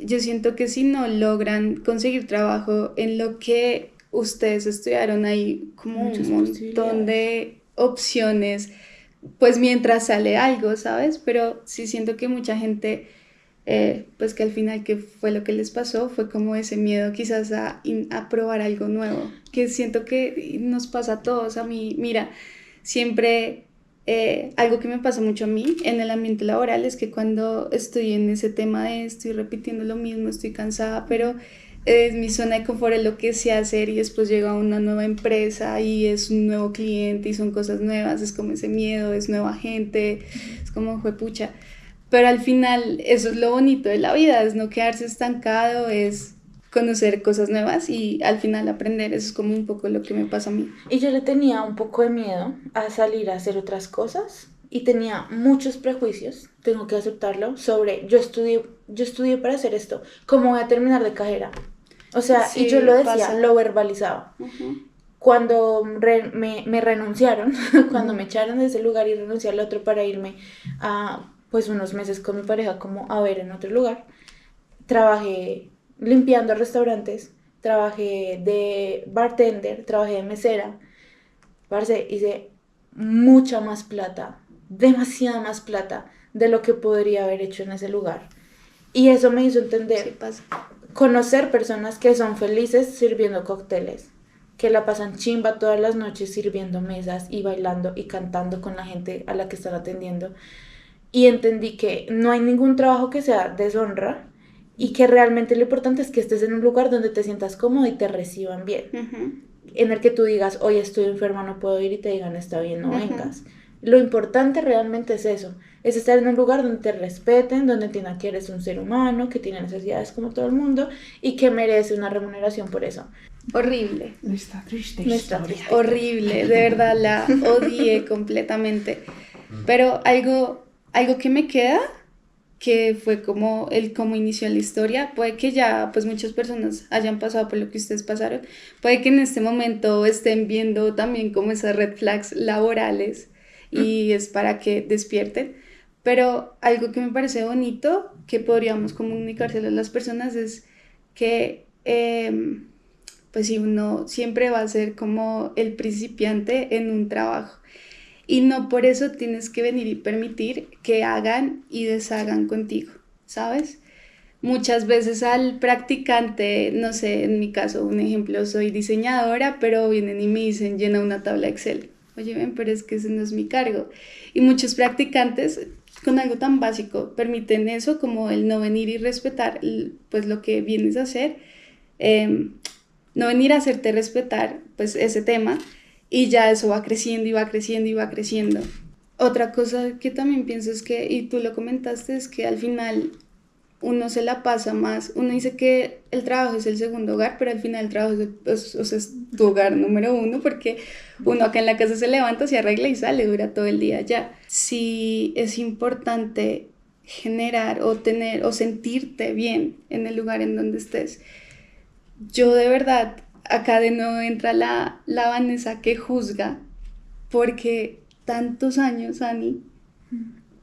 yo siento que si no logran conseguir trabajo en lo que ustedes estudiaron, hay como Muchas un montón posibilidades. de opciones, pues mientras sale algo, ¿sabes? Pero sí siento que mucha gente, pues que al final, ¿qué fue lo que les pasó? Fue como ese miedo quizás a probar algo nuevo, que siento que nos pasa a todos. A mí, mira, siempre algo que me pasa mucho a mí en el ambiente laboral es que cuando estoy en ese tema de estoy repitiendo lo mismo, estoy cansada, pero es mi zona de confort, es lo que sé hacer, y después llega una nueva empresa y es un nuevo cliente y son cosas nuevas, es como ese miedo, es nueva gente, es como juepucha. Pero al final eso es lo bonito de la vida, es no quedarse estancado, es conocer cosas nuevas y al final aprender. Eso es como un poco lo que me pasa a mí. Y yo le tenía un poco de miedo a salir a hacer otras cosas y tenía muchos prejuicios, tengo que aceptarlo, sobre yo estudié para hacer esto, ¿cómo voy a terminar de cajera? O sea, Sí, y yo lo decía, pasa. lo verbalizaba. Cuando me renunciaron, cuando me echaron de ese lugar y renuncié al otro para irme a pues unos meses con mi pareja como a ver en otro lugar, trabajé limpiando restaurantes, trabajé de bartender, trabajé de mesera, parce, hice mucha más plata, demasiada más plata de lo que podría haber hecho en ese lugar. Y eso me hizo entender, Sí pasa. conocer personas que son felices sirviendo cócteles, que la pasan chimba todas las noches sirviendo mesas y bailando y cantando con la gente a la que están atendiendo. Y entendí que no hay ningún trabajo que sea deshonra y que realmente lo importante es que estés en un lugar donde te sientas cómodo y te reciban bien. En el que tú digas, hoy estoy enferma, no puedo ir, y te digan, está bien, no vengas. Lo importante realmente es eso, es estar en un lugar donde te respeten, donde entiendan que eres un ser humano, que tiene necesidades como todo el mundo y que merece una remuneración por eso. Horrible. Nuestra triste Nuestra historia. triste. Horrible, de verdad la odié completamente. Pero algo que me queda, que fue como cómo inició la historia, puede que ya pues muchas personas hayan pasado por lo que ustedes pasaron, puede que en este momento estén viendo también como esas red flags laborales y es para que despierten, pero algo que me parece bonito que podríamos comunicárselo a las personas es que pues si uno siempre va a ser como el principiante en un trabajo. Y no por eso tienes que venir y permitir que hagan y deshagan contigo, ¿sabes? Muchas veces al practicante, no sé, en mi caso, un ejemplo, soy diseñadora, pero vienen y me dicen, llena una tabla Excel. Oye, ven, pero es que ese no es mi cargo. Y muchos practicantes, con algo tan básico, permiten eso, como el no venir y respetar pues lo que vienes a hacer, no venir a hacerte respetar pues ese tema. Y ya eso va creciendo y va creciendo y va creciendo. Otra cosa que también pienso es que, y tú lo comentaste, es que al final uno se la pasa más, uno dice que el trabajo es el segundo hogar, pero al final el trabajo es tu hogar número uno, porque uno acá en la casa se levanta, se arregla y sale, dura todo el día ya. Sí es importante generar o tener o sentirte bien en el lugar en donde estés. Yo de verdad, acá de nuevo entra la Vanessa que juzga, porque tantos años, Ani,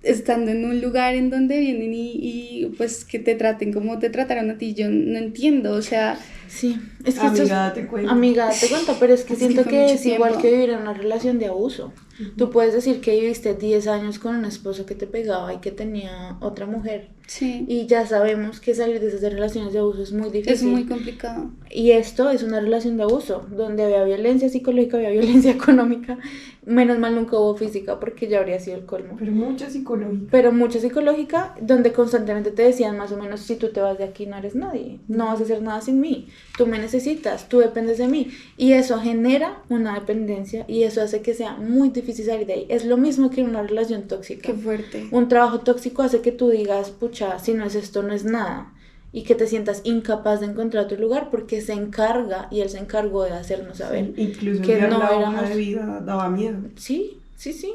estando en un lugar en donde vienen y pues que te traten como te trataron a ti, yo no entiendo, o sea... Sí, es que Amiga, esto date cuenta. Amiga, date cuenta, pero es que Así siento fue que mucho es igual tiempo. que vivir en una relación de abuso. Tú puedes decir que viviste 10 años con un esposo que te pegaba y que tenía otra mujer, Sí, y ya sabemos que salir de esas relaciones de abuso es muy difícil. es muy complicado. Y esto es una relación de abuso, donde había violencia psicológica, había violencia económica. Menos mal nunca hubo física, porque ya habría sido el colmo. Pero mucha psicología. Pero mucha psicológica, donde constantemente te decían más o menos, si tú te vas de aquí no eres nadie, no vas a hacer nada sin mí, tú me necesitas, tú dependes de mí. Y eso genera una dependencia y eso hace que sea muy difícil salir de ahí. Es lo mismo que una relación tóxica. Qué fuerte. Un trabajo tóxico hace que tú digas, pucha, si no es esto, no es nada. Y que te sientas incapaz de encontrar tu lugar porque se encarga y él se encargó de hacernos saber Incluso que enviar no la hoja éramos... de vida daba miedo. Sí, sí, sí.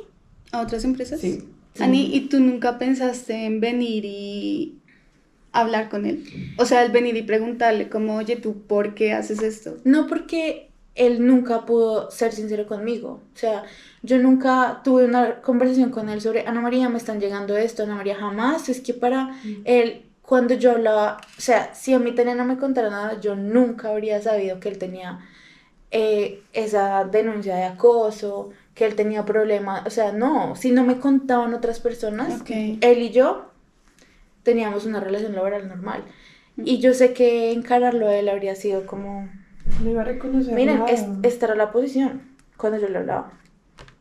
¿A otras empresas? Sí. Ani, ¿y tú nunca pensaste en venir y hablar con él? O sea, el venir y preguntarle como, oye, ¿tú por qué haces esto? No, porque él nunca pudo ser sincero conmigo. O sea, yo nunca tuve una conversación con él sobre, Ana María, me están llegando esto, Ana María, jamás. Es que para él, cuando yo hablaba, o sea, si a mí Tania no me contara nada, yo nunca habría sabido que él tenía esa denuncia de acoso, que él tenía problemas. O sea, no, si no me contaban otras personas, Ok. él y yo teníamos una relación laboral normal. Y yo sé que encararlo a él habría sido como... No iba a reconocer Miren, nada. esta era la posición cuando yo le hablaba.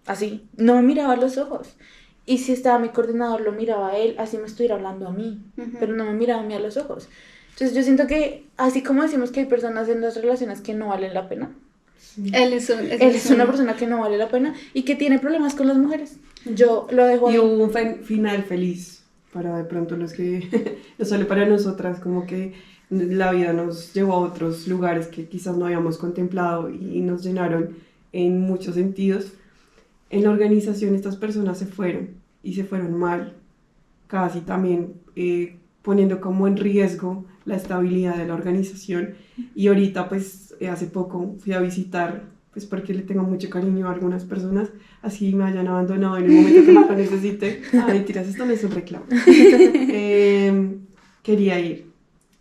Así, no me miraba a los ojos. Y si estaba mi coordinador, lo miraba a él, así me estuviera hablando a mí, pero no me miraba a mí a los ojos. Entonces yo siento que, así como decimos que hay personas en las relaciones que no valen la pena, Él es una persona que no vale la pena y que tiene problemas con las mujeres. Yo lo dejo Y ahí. hubo un final feliz para de pronto los que, no solo para nosotras, como que la vida nos llevó a otros lugares que quizás no habíamos contemplado y nos llenaron en muchos sentidos. En la organización estas personas se fueron y se fueron mal, casi también poniendo como en riesgo la estabilidad de la organización. Y ahorita pues hace poco fui a visitar, pues porque le tengo mucho cariño a algunas personas, así me hayan abandonado en el momento que más lo necesite. Ay, tiras, esto no es un reclamo. Quería ir.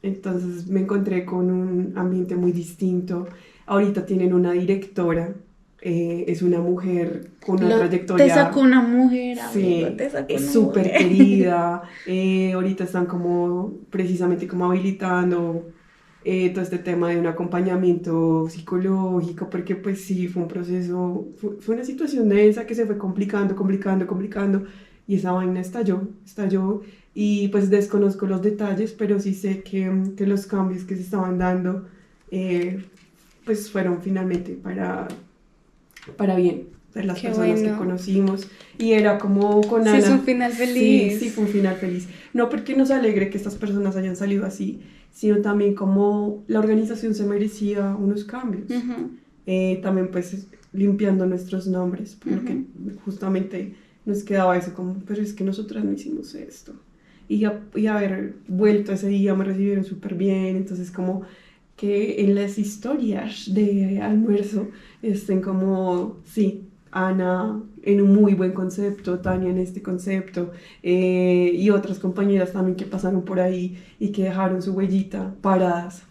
Entonces me encontré con un ambiente muy distinto. Ahorita tienen una directora, es una mujer con una trayectoria... Te sacó una mujer, amigo, Sí, te sacó es una súper mujer. querida. Ahorita están como precisamente como habilitando todo este tema de un acompañamiento psicológico, porque pues sí, fue un proceso, fue una situación densa que se fue complicando, y esa vaina estalló, y pues desconozco los detalles, pero sí sé que los cambios que se estaban dando pues fueron finalmente para bien de las Qué personas bueno. que conocimos, y era como con Sí, Ana. es un final feliz. Sí, fue un final feliz. No porque nos alegre que estas personas hayan salido así, sino también como la organización se merecía unos cambios. También pues limpiando nuestros nombres, porque justamente nos quedaba eso como, pero es que nosotras no hicimos esto. Y haber vuelto ese día me recibieron súper bien, entonces como que en las historias de almuerzo estén como, sí, Ana en un muy buen concepto, Tania en este concepto, y otras compañeras también que pasaron por ahí y que dejaron su huellita paradas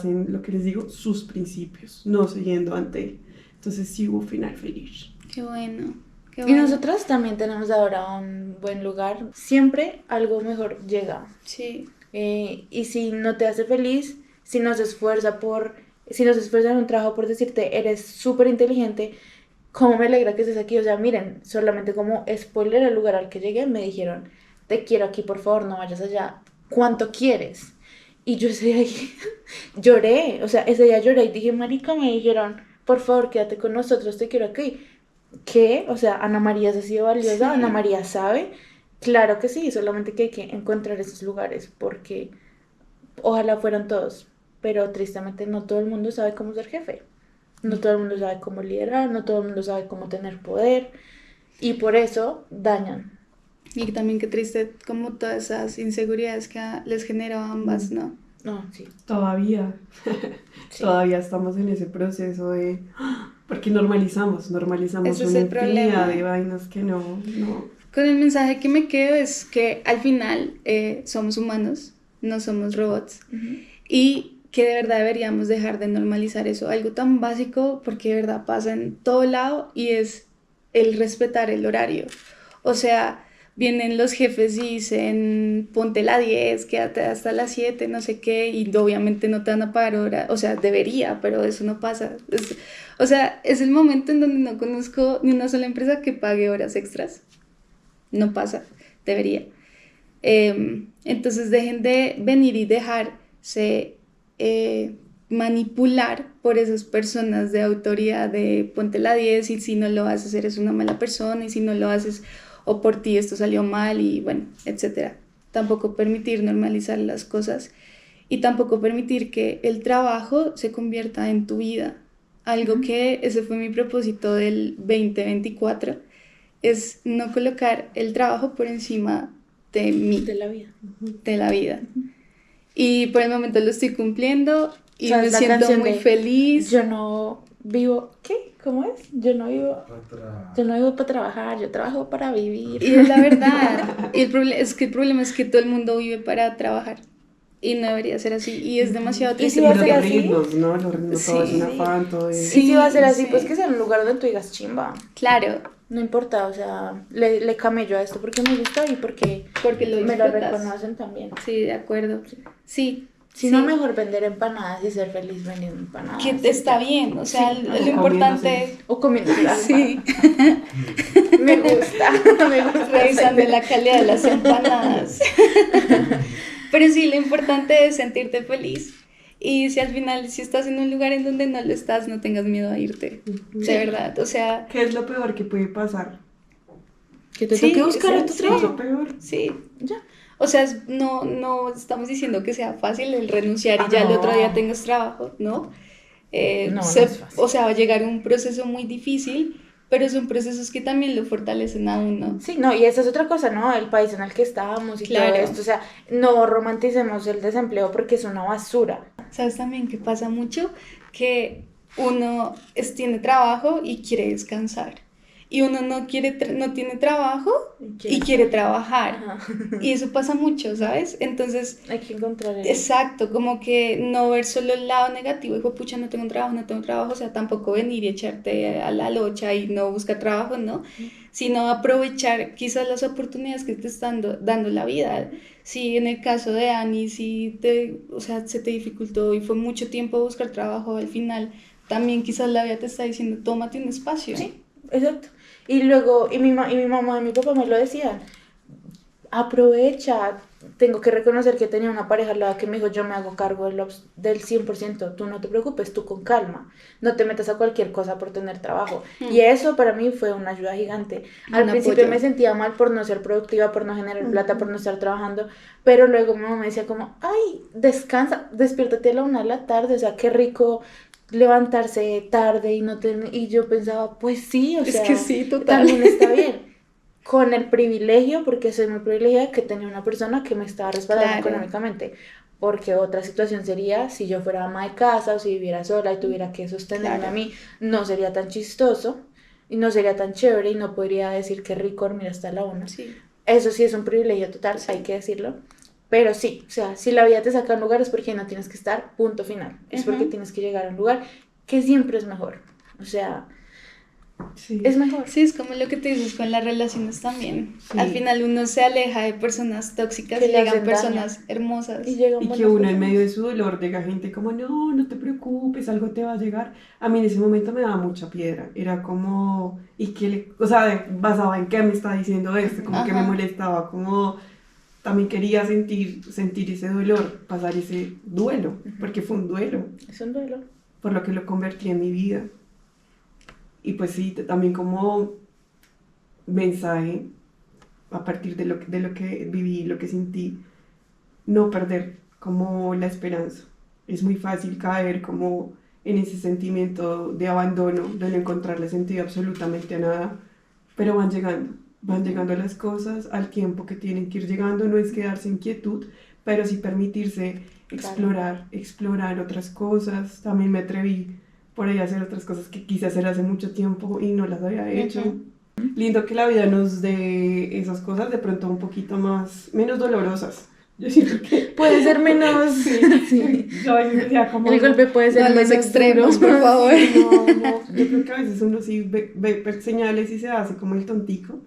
en lo que les digo, sus principios, no siguiendo ante él. Entonces sí hubo final feliz. Qué bueno. Qué Y bueno. nosotros también tenemos ahora un buen lugar. Siempre algo mejor llega. Sí. Y si no te hace feliz, si no se esfuerza en un trabajo por decirte, eres súper inteligente, cómo me alegra que estés aquí. O sea, miren, solamente como spoiler, el lugar al que llegué, me dijeron, te quiero aquí, por favor, no vayas allá. ¿Cuánto quieres? Y yo ese día lloré, o sea, ese día lloré y dije, marica, me dijeron, por favor, quédate con nosotros, te quiero aquí. ¿Qué? O sea, Ana María se ha sido valiosa, Sí. Ana María sabe, Claro que sí, solamente que hay que encontrar esos lugares porque ojalá fueran todos, pero tristemente no todo el mundo sabe cómo ser jefe, no todo el mundo sabe cómo liderar, no todo el mundo sabe cómo tener poder y por eso dañan. Y también qué triste como todas esas inseguridades que les generó a ambas, ¿no? No, sí. Todavía, Sí. todavía estamos en ese proceso de... Porque normalizamos Ese es una el infinidad problema. de vainas que no. Con el mensaje que me quedo es que al final somos humanos, no somos robots, y que de verdad deberíamos dejar de normalizar eso, algo tan básico porque de verdad pasa en todo lado y es el respetar el horario. O sea, vienen los jefes y dicen ponte la 10, quédate hasta las 7, no sé qué, y obviamente no te van a pagar hora, o sea, debería, pero eso no pasa. O sea, es el momento en donde no conozco ni una sola empresa que pague horas extras. No pasa, debería. Entonces dejen de venir y dejarse manipular por esas personas de autoridad de ponte la 10 y si no lo haces eres una mala persona y si no lo haces o por ti esto salió mal y bueno, etcétera. Tampoco permitir normalizar las cosas y tampoco permitir que el trabajo se convierta en tu vida. Algo que ese fue mi propósito del 2024, es no colocar el trabajo por encima de mí, De la vida. de la vida. Y por el momento lo estoy cumpliendo y ¿Sabes me la siento canción muy de feliz. Yo no vivo, ¿qué? ¿Cómo es? Yo no vivo para trabajar, yo trabajo para vivir. Y es la verdad. Y el problema es que todo el mundo vive para trabajar. Y no debería ser así. Y es demasiado ¿Y triste. si va a Pero ser de así? ritmos, ¿no? Los ritmos todo es un Sí. afán, todo es... Sí. Y si va a ser así, sí. pues que sea en un lugar donde tú digas chimba. Claro, No importa, o sea, le camello a esto porque me gusta y porque porque lo me lo disfrutas. reconocen también. Sí, de acuerdo. Sí. Si sí. no, mejor vender empanadas y ser feliz vendiendo empanadas. Que te está bien. O sea, Sí. lo O importante. O comiendo las Sí. Me gusta, me gusta. Revisando la calidad de las empanadas. Pero sí, lo importante es sentirte feliz. Y si al final, si estás en un lugar en donde no lo estás, no tengas miedo a irte. De verdad, o sea, ¿Qué es lo peor que puede pasar? Que te Sí, toque buscar sí, a tu sí. ¿Qué es trabajo. lo peor? sí. Ya. O sea, no estamos diciendo que sea fácil el renunciar y Ah, ya el no. otro día tengas trabajo, ¿no? No, no es fácil. O sea, va a llegar un proceso muy difícil, pero son procesos que también lo fortalecen a uno. Sí, no, y esa es otra cosa, ¿no? El país en el que estábamos y Claro. todo esto. O sea, no romanticemos el desempleo porque es una basura. ¿Sabes también que pasa mucho? Que uno tiene trabajo y quiere descansar. Y uno no tiene trabajo y quiere trabajar. Ajá. Y eso pasa mucho, ¿sabes? Entonces, Hay que encontrar el... exacto, como que no ver solo el lado negativo, dijo, pucha, no tengo un trabajo, no tengo trabajo, o sea, tampoco venir y echarte a la locha y no buscar trabajo, ¿no? Sino aprovechar quizás las oportunidades que te están dando la vida. Si en el caso de Ani, o sea, se te dificultó y fue mucho tiempo buscar trabajo, al final también quizás la vida te está diciendo, tómate un espacio. Sí, exacto. Y luego, y mi mamá y mi papá me lo decían, aprovecha. Tengo que reconocer que tenía una pareja al lado que me dijo, yo me hago cargo del 100%, tú no te preocupes, tú con calma, no te metas a cualquier cosa por tener trabajo. Y eso para mí fue una ayuda gigante. Al Un principio apoyo. me sentía mal por no ser productiva, por no generar plata, por no estar trabajando, pero luego mi mamá me decía como, ay, descansa, despiértate a la 1 de la tarde, o sea, qué rico levantarse tarde y yo pensaba, pues sí, o Es sea, que sí, total. también está bien. Con el privilegio, porque soy muy privilegiada, que tenía una persona que me estaba respaldando Claro. económicamente. Porque otra situación sería si yo fuera ama de casa o si viviera sola y tuviera que sostenerme Claro. a mí, no sería tan chistoso y no sería tan chévere y no podría decir que rico dormir hasta la 1. Sí. Eso sí es un privilegio total, hay que decirlo. Pero sí, o sea, si la vida te saca a un lugar es porque no tienes que estar, punto final. Es porque tienes que llegar a un lugar que siempre es mejor. O sea, Sí. es mejor. Sí, es como lo que te dices con las relaciones también. Sí. Al final uno se aleja de personas tóxicas Que y le llegan hacen personas hermosas. Y llegan Y buenas que uno en personas. medio de su dolor llega gente como, no te preocupes, algo te va a llegar. A mí en ese momento me daba mucha piedra. Era como, o sea, basaba en qué me está diciendo esto, como que me Ajá. molestaba, como también quería sentir ese dolor, pasar ese duelo, porque fue un duelo, Es un duelo. por lo que lo convertí en mi vida. Y pues sí, también como mensaje, a partir de lo que viví, lo que sentí, no perder como la esperanza. Es muy fácil caer como en ese sentimiento de abandono, de no encontrarle sentido absolutamente a nada, pero van llegando las cosas al tiempo que tienen que ir llegando. No es quedarse en quietud, pero sí permitirse explorar otras cosas. También me atreví por ahí a hacer otras cosas que quise hacer hace mucho tiempo y no las había hecho. Lindo que la vida nos dé esas cosas de pronto un poquito menos dolorosas. Yo siento que puede ser menos... sí. Yo a veces decía como... El golpe puede ser No, menos los extremos, duro. por favor. No, yo creo que a veces uno sí ve señales y se hace como el tontico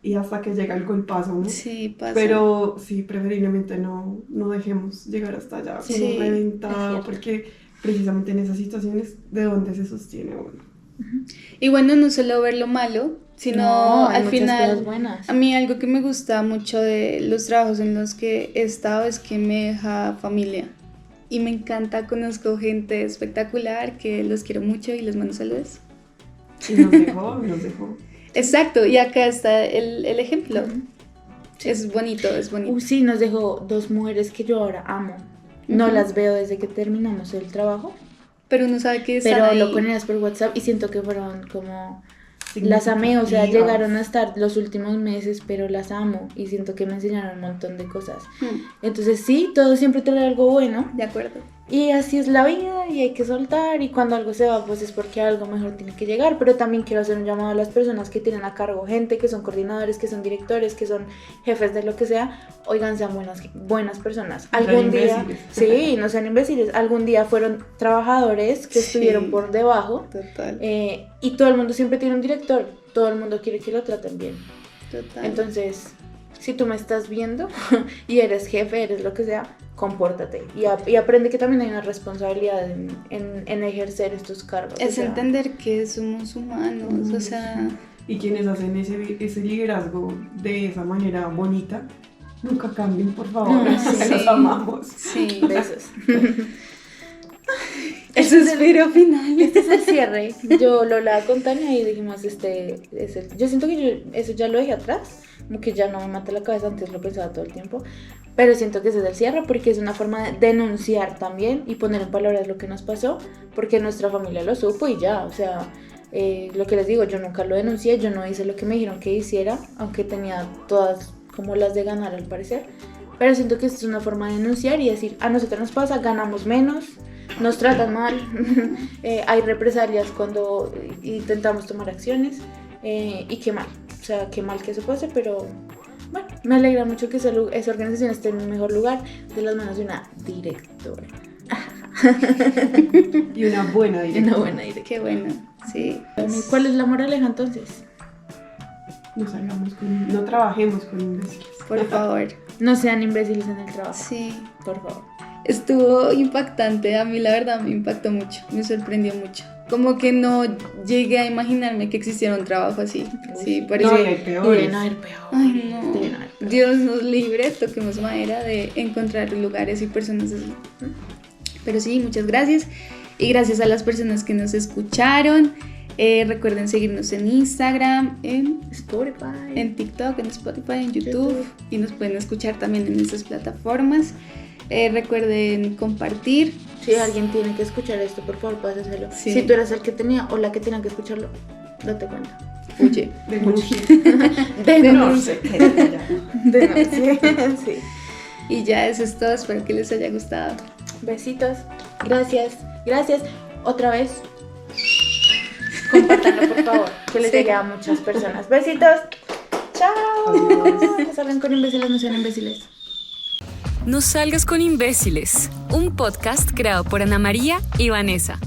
y hasta que llega el golpazo, ¿no? Sí, pasa. Pero sí, preferiblemente no dejemos llegar hasta allá como Sí, reventado, porque precisamente en esas situaciones de dónde se sostiene uno. Y bueno, no solo ver lo malo, sino No, hay al muchas final, cosas buenas. a mí algo que me gusta mucho de los trabajos en los que he estado es que me deja familia. Y me encanta, conozco gente espectacular que los quiero mucho y les mando saludos. Y nos dejó. Exacto, y acá está el ejemplo. Es bonito, es bonito. Sí, nos dejó 2 mujeres que yo ahora amo. No las veo desde que terminamos el trabajo, Pero uno sabe que están pero ahí. hablo con ellas por WhatsApp y siento que fueron como... Las amé, o sea, llegaron a estar los últimos meses, pero las amo y siento que me enseñaron un montón de cosas. Entonces sí, todo siempre trae algo bueno De acuerdo. y así es la vida y hay que soltar, y cuando algo se va pues es porque algo mejor tiene que llegar. Pero también quiero hacer un llamado a las personas que tienen a cargo gente, que son coordinadores, que son directores, que son jefes de lo que sea. Oigan, sean buenas personas. Algún día, imbéciles. sí, no sean imbéciles, algún día fueron trabajadores que Sí. estuvieron por debajo. Total. Y todo el mundo siempre tiene un director, todo el mundo quiere que lo traten bien. Total. Entonces, si tú me estás viendo y eres jefe, eres lo que sea, compórtate y aprende que también hay una responsabilidad en ejercer estos cargos. es o sea, entender que somos humanos, o sea, Y quienes hacen ese liderazgo de esa manera bonita, nunca cambien, por favor. Sí. Los amamos. sí. besos. El suspiro final. Este es el cierre. Yo lo hablaba con Tania y dijimos, yo siento que eso ya lo dejé atrás, como que ya no me mata la cabeza, antes lo pensaba todo el tiempo, pero siento que ese es el cierre porque es una forma de denunciar también y poner en palabras lo que nos pasó, porque nuestra familia lo supo y ya, o sea, lo que les digo, yo nunca lo denuncié, yo no hice lo que me dijeron que hiciera, aunque tenía todas como las de ganar al parecer, pero siento que esto es una forma de denunciar y decir, a nosotros nos pasa, ganamos menos, nos tratan mal, hay represalias cuando intentamos tomar acciones, y qué mal, o sea, qué mal que eso pase, pero bueno, me alegra mucho que esa organización esté en un mejor lugar de las manos de una directora. Y una buena dirección. Una buena directora. Qué bueno, sí. ¿Cuál es la moraleja entonces? No trabajemos con imbéciles. Por favor. No sean imbéciles en el trabajo, Sí. por favor. Estuvo impactante, a mí la verdad me impactó mucho, me sorprendió mucho. Como que no llegué a imaginarme que existiera un trabajo así. Sí, por eso. No, y hay peores. Deben haber peor. Ay, no. Deben haber peor. Dios nos libre, toquemos madera de encontrar lugares y personas así. Pero sí, muchas gracias. Y gracias a las personas que nos escucharon. Recuerden seguirnos en Instagram, en Spotify. TikTok, en Spotify, en YouTube. Y nos pueden escuchar también en esas plataformas. Recuerden compartir. Si alguien tiene que escuchar esto, por favor, pásaselo. Sí. Si tú eres el que tenía o la que tenía que escucharlo, date cuenta. Oye, Denuncia. Denuncia. Denuncia. Sí. y ya eso es todo. Espero que les haya gustado. Besitos. Gracias. Gracias. Otra vez. Compártanlo, por favor. Que les Sí. llegue a muchas personas. Besitos. Chao. Adiós. No salgan con imbéciles, no sean imbéciles. No salgas con imbéciles, un podcast creado por Ana María y Vanessa.